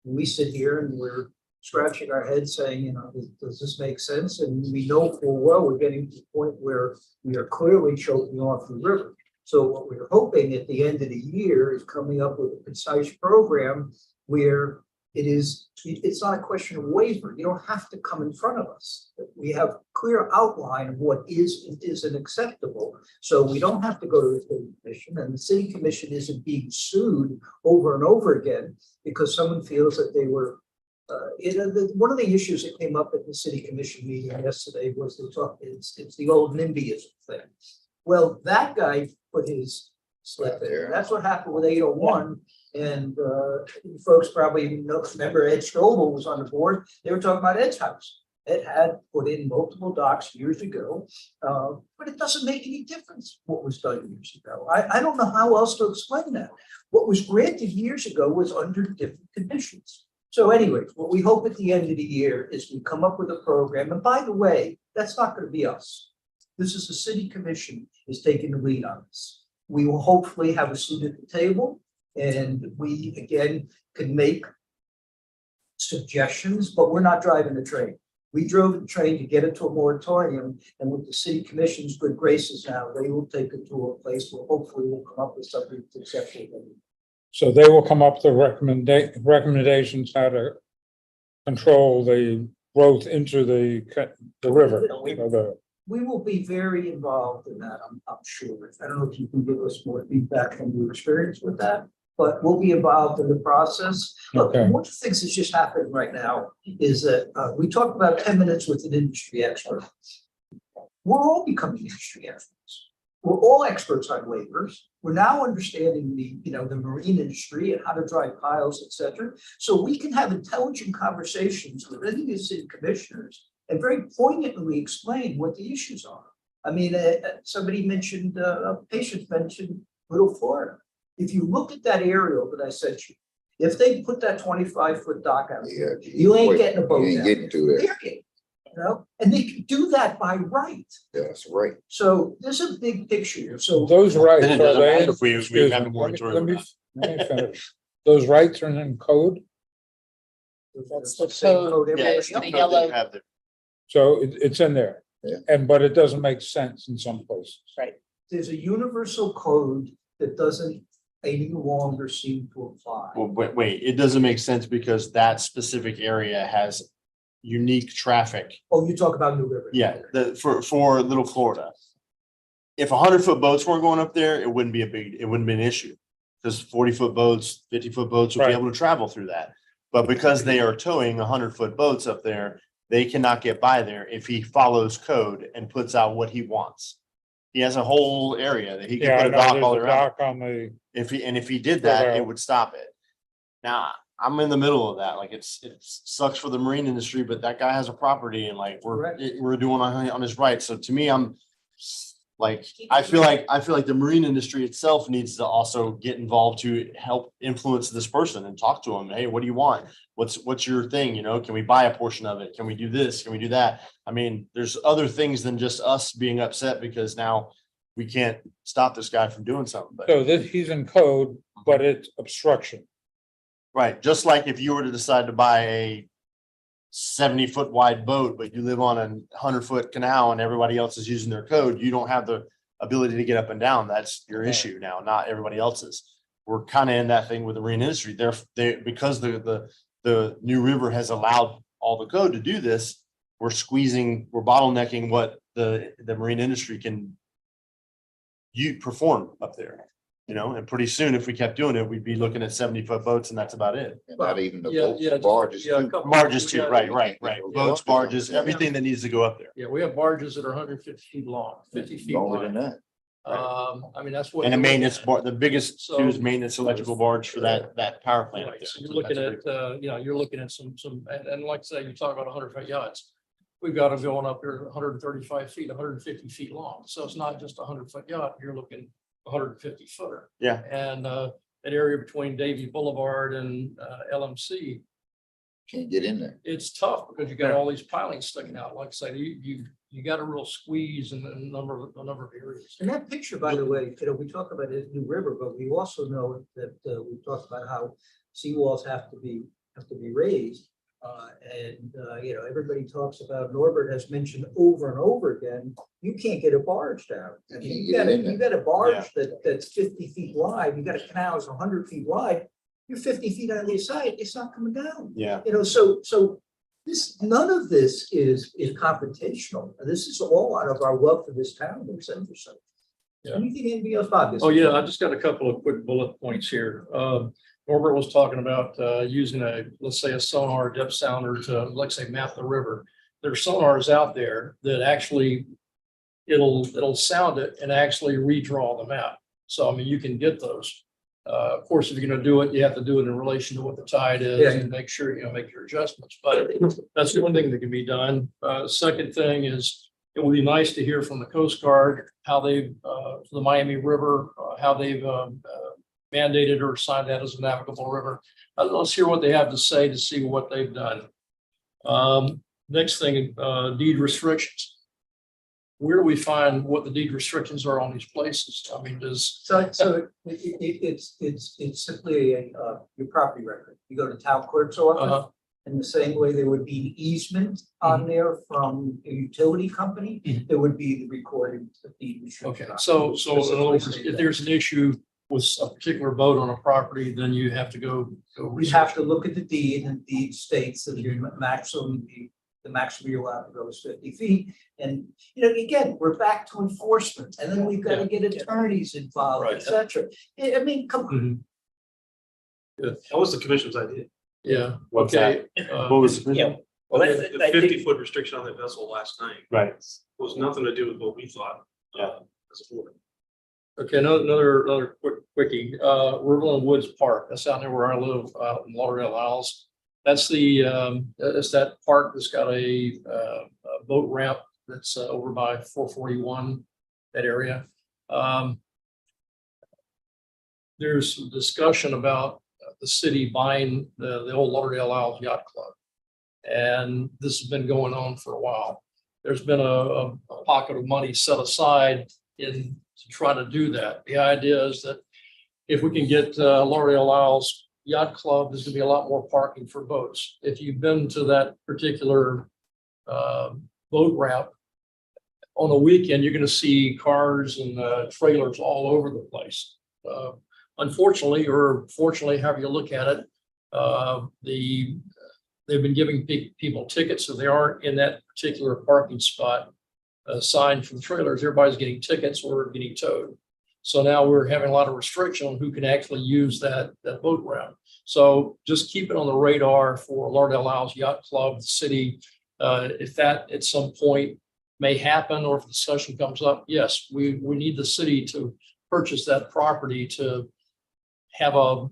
And we sit here and we're scratching our heads saying, you know, does this make sense? And we know full well we're getting to the point where we are clearly choking off the river. So what we're hoping at the end of the year is coming up with a concise program where it's not a question of waiver. You don't have to come in front of us. We have clear outline of what is and isn't acceptable. So we don't have to go to the city commission, and the city commission isn't being sued over and over again because someone feels that they were one of the issues that came up at the city commission meeting yesterday was it's the old NIMBYism thing. Well, that guy put his slip there. That's what happened with 801. And folks probably remember Ed Strobel was on the board. They were talking about Ed's house. Ed had put in multiple docks years ago, but it doesn't make any difference what was done years ago. I don't know how else to explain that. What was granted years ago was under different conditions. So anyways, what we hope at the end of the year is we come up with a program. And by the way, that's not going to be us. This is the city commission is taking the lead on this. We will hopefully have a seat at the table, and we again can make suggestions, but we're not driving the train. We drove the train to get it to a moratorium, and with the city commission's good graces now, they will take it to a place where hopefully we'll come up with something that's acceptable. So they will come up with the recommendations how to control the growth into the river. We will be very involved in that, I'm sure. I don't know if you can give us more feedback from your experience with that, but we'll be involved in the process. Look, Okay. one of the things that's just happened right now is that we talked about 10 minutes with an industry expert. We're all becoming industry experts. We're all experts on waivers. We're now understanding the marine industry and how to drive piles, et cetera. So we can have intelligent conversations with any of the city commissioners and very poignantly explain what the issues are. I mean, somebody mentioned, a patient mentioned Little Florida. If you look at that aerial that I sent you, if they put that 25-foot dock out, Yeah. you ain't getting a boat You ain't down. getting to that. Period. You know, and they can do that by right. That's right. So there's a big picture here. So Those rights, Then it are doesn't they? matter if we Excuse have a me, moratorium or let me finish. Those rights are in code, that's the same code. code Yeah, everybody it's the else. code yellow- they have there. so it's in there. Yeah. But it doesn't make sense in some places. There's a universal code that doesn't any longer seem to apply. Well, wait, it doesn't make sense because that specific area has unique traffic. Oh, you talk about New River. Yeah, for Little Florida. If 100-foot boats weren't going up there, it wouldn't be an issue. Because 40-foot boats, 50-foot boats would be Right. able to travel through that. But because they are towing 100-foot boats up there, they cannot get by there if he follows code and puts out what he wants. He has a whole area that he can Yeah, I put a know, dock there's all a around. dock on the, If he did that, Right. it would stop it. Now, I'm in the middle of that. Like it sucks for the marine industry, but that guy has a property and like Correct. we're doing on his right. So to me, I'm like, I feel like the marine industry itself needs to also get involved to help influence this person and talk to him. Hey, what do you want? What's your thing? You know, can we buy a portion of it? Can we do this? Can we do that? I mean, there's other things than just us being upset because now we can't stop this guy from doing something. But so this, he's in code, but it's obstruction. right, just like if you were to decide to buy a 70-foot wide boat, but you live on a 100-foot canal and everybody else is using their code, you don't have the ability to get up and down. That's your issue now, not everybody else's. We're kind of in that thing with the marine industry. They because the New River has allowed all the code to do this, we're bottlenecking what the marine industry can perform up there. You know, and pretty soon, if we kept doing it, we'd be looking at 70-foot boats and that's about it. And not even the Yeah, boats, yeah, the barges. yeah, a too. couple- Barges too, Yeah, right. Yeah. Boats, barges, everything that needs to go up there. Yeah, we have barges that are 150 feet long, 50 feet Longer than wide. that. I mean, that's what. And a you're looking maintenance at. bar, the biggest So- two is maintenance electrical barge for that power plant. up Right, there. so you're So looking that's at, you know, you're looking at some, and like I say, you talk about 100-foot yachts. We've got them going up here 135 feet, 150 feet long. So it's not just a 100-foot yacht, you're looking 150 footer. Yeah. And that area between Davy Boulevard and LMC, Can't get in there. it's tough because you got all these pilings sticking out. Like I say, you got a real squeeze in a number of areas. And that picture, by the way, you know, we talk about it in New River, but we also know that we talked about how seawalls have to be raised. You know, everybody talks about, Norbert has mentioned over and over again, you can't get a barge down. I mean, you got a barge that's 50 feet wide, you got a canal that's 100 feet wide, you're 50 feet on the side, it's not coming down. Yeah. You know, so this, none of this is confrontational. This is all out of our love for this town, or so. Yeah. Anything else, Bob? Oh, yeah, I just got a couple of quick bullet points here. Norbert was talking about using let's say a sonar depth sounder to, let's say, map the river. There's sonars out there that actually, it'll sound it and actually redraw the map. So, I mean, you can get those. Of course, if you're gonna do it, you have to do it in relation to what the tide is and make sure, you know, make your adjustments. But that's one thing that can be done. Second thing is, it would be nice to hear from the Coast Guard, how they've, the Miami River, how they've mandated or signed that as a navigable river. Let's hear what they have to say to see what they've done. Next thing, deed restrictions. Where do we find what the deed restrictions are on these places? I mean, It's simply your property record. You go to town clerk's office, in the same way there would be an easement on there from a utility company, there would be the recorded deed restriction. okay, so in other words, if there's an issue with a particular boat on a property, then you have to go. We have to look at the deed, and the deed states that your maximum, the maximum you're allowed to go is 50 feet. And, you know, again, we're back to enforcement, and then we've got to get attorneys involved, Right. et cetera. I mean, come on. That was the commission's idea. Yeah, What's okay. What was? Yeah. Well, The 50-foot restriction on that vessel last night Right. was nothing to do with what we thought. Yeah. As a board. Okay, another quickie, Riverland Woods Park, that's out there where I live, out in Lauderdale Isles. That's that's that park that's got a boat ramp that's over by 441, that area. There's some discussion about the city buying the old Lauderdale Isles Yacht Club. And this has been going on for a while. There's been a pocket of money set aside to try to do that. The idea is that if we can get Lauderdale Isles Yacht Club, there's gonna be a lot more parking for boats. If you've been to that particular boat ramp, on a weekend, you're gonna see cars and trailers all over the place. Unfortunately, or fortunately, however you look at it, they've been giving people tickets, so they aren't in that particular parking spot assigned for the trailers. Everybody's getting tickets or getting towed. So now we're having a lot of restriction on who can actually use that boat ramp. So just keep it on the radar for Lauderdale Isles Yacht Club, the city. If that at some point may happen, or if discussion comes up, yes, we need the city to purchase that property to have a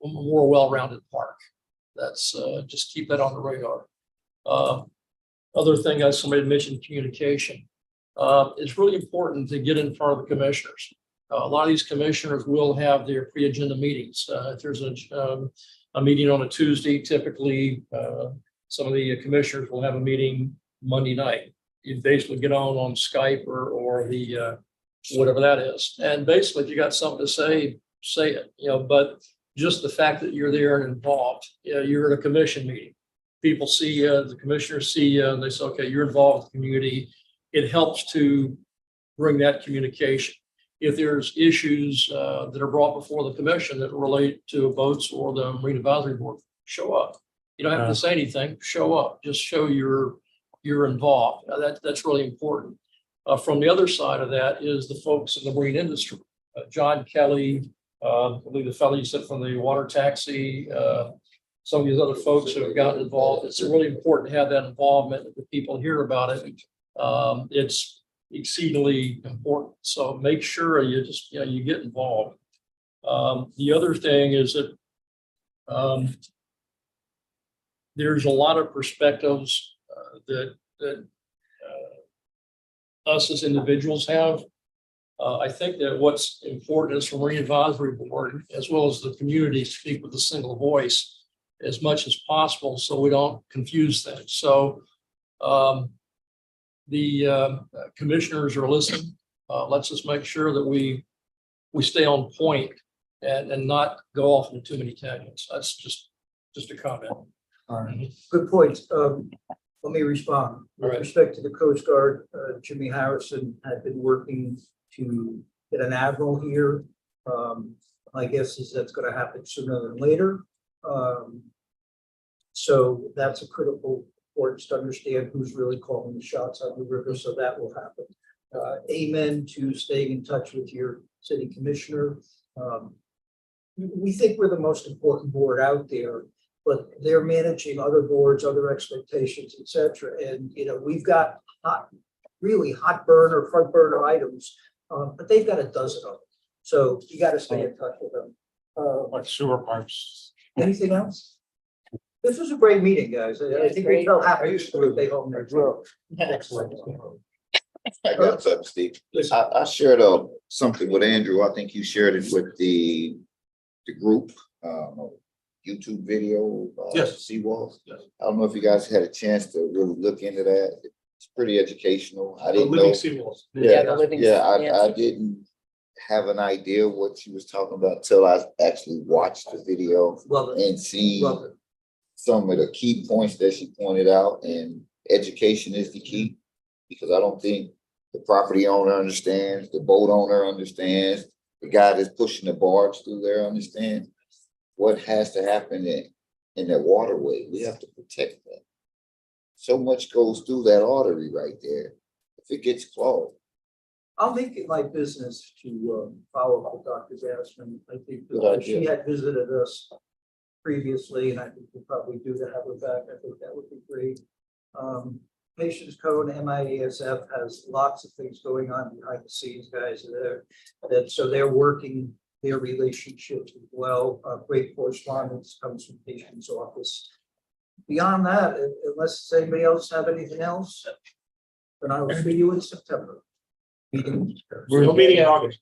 more well-rounded park. That's just keep that on the radar. Other thing, as somebody mentioned, communication. It's really important to get in front of the commissioners. A lot of these commissioners will have their pre-agenda meetings. If there's a meeting on a Tuesday, typically some of the commissioners will have a meeting Monday night. You basically get on Skype or the whatever that is. And basically, if you got something to say it, you know, but just the fact that you're there and involved, you're at a commission meeting. People see you, the commissioners see you, and they say, okay, you're involved in the community. It helps to bring that communication. If there's issues that are brought before the commission that relate to boats or the Marine Advisory Board, show up. You don't have to say anything, show up, just show you're involved. That's really important. From the other side of that is the folks in the marine industry. John Kelly, I believe the fellow you said from the water taxi, some of these other folks who have gotten involved. It's really important to have that involvement, that the people hear about it. exceedingly important. So make sure you just, you get involved. The other thing is that there's a lot of perspectives that us as individuals have. I think that what's important is for Marine Advisory Board, as well as the community, speak with a single voice as much as possible, so we don't confuse things. So the commissioners are listening. Let's just make sure that we stay on point and not go off into too many tangents. That's just a comment. Good point. Let me respond. With All right. respect to the Coast Guard, Jimmy Harrison had been working to get an admiral here. My guess is that's gonna happen sooner than later. So that's a critical importance to understand who's really calling the shots on the river, so that will happen. Amen to staying in touch with your city commissioner. We think we're the most important board out there, but they're managing other boards, other expectations, et cetera. And, we've got really hot burner, front burner items, but they've got a dozen of them. So you got to stay in touch with them. Like sewer pipes. Anything else? This was a great meeting, guys. I think we felt happy. I used to stay home next week. Excellent. I got something, Steve. I shared something with Andrew. I think you shared it with the group, YouTube video. Yes. Seawalls. Yes. I don't know if you guys had a chance to really look into that. It's pretty educational. I The didn't living know. seawalls. The living. I didn't have an idea what she was talking about till I actually watched the video Love it. and see Love it. some of the key points that she pointed out, and education is the key. Because I don't think the property owner understands, the boat owner understands, the guy that's pushing the barge through there understands what has to happen in that waterway. We have to protect that. So much goes through that artery right there. If it gets clogged. I'll make it my business to follow up with Dr. Gassman. I think Good that she idea. had visited us previously, and I think we'll probably do to have her back. I think that would be great. Patients Code, MIASF has lots of things going on behind the scenes, guys. So they're working their relationships as well. Great correspondence comes from patient's office. Beyond that, unless anybody else have anything else, then I will see you in September. No meeting in August.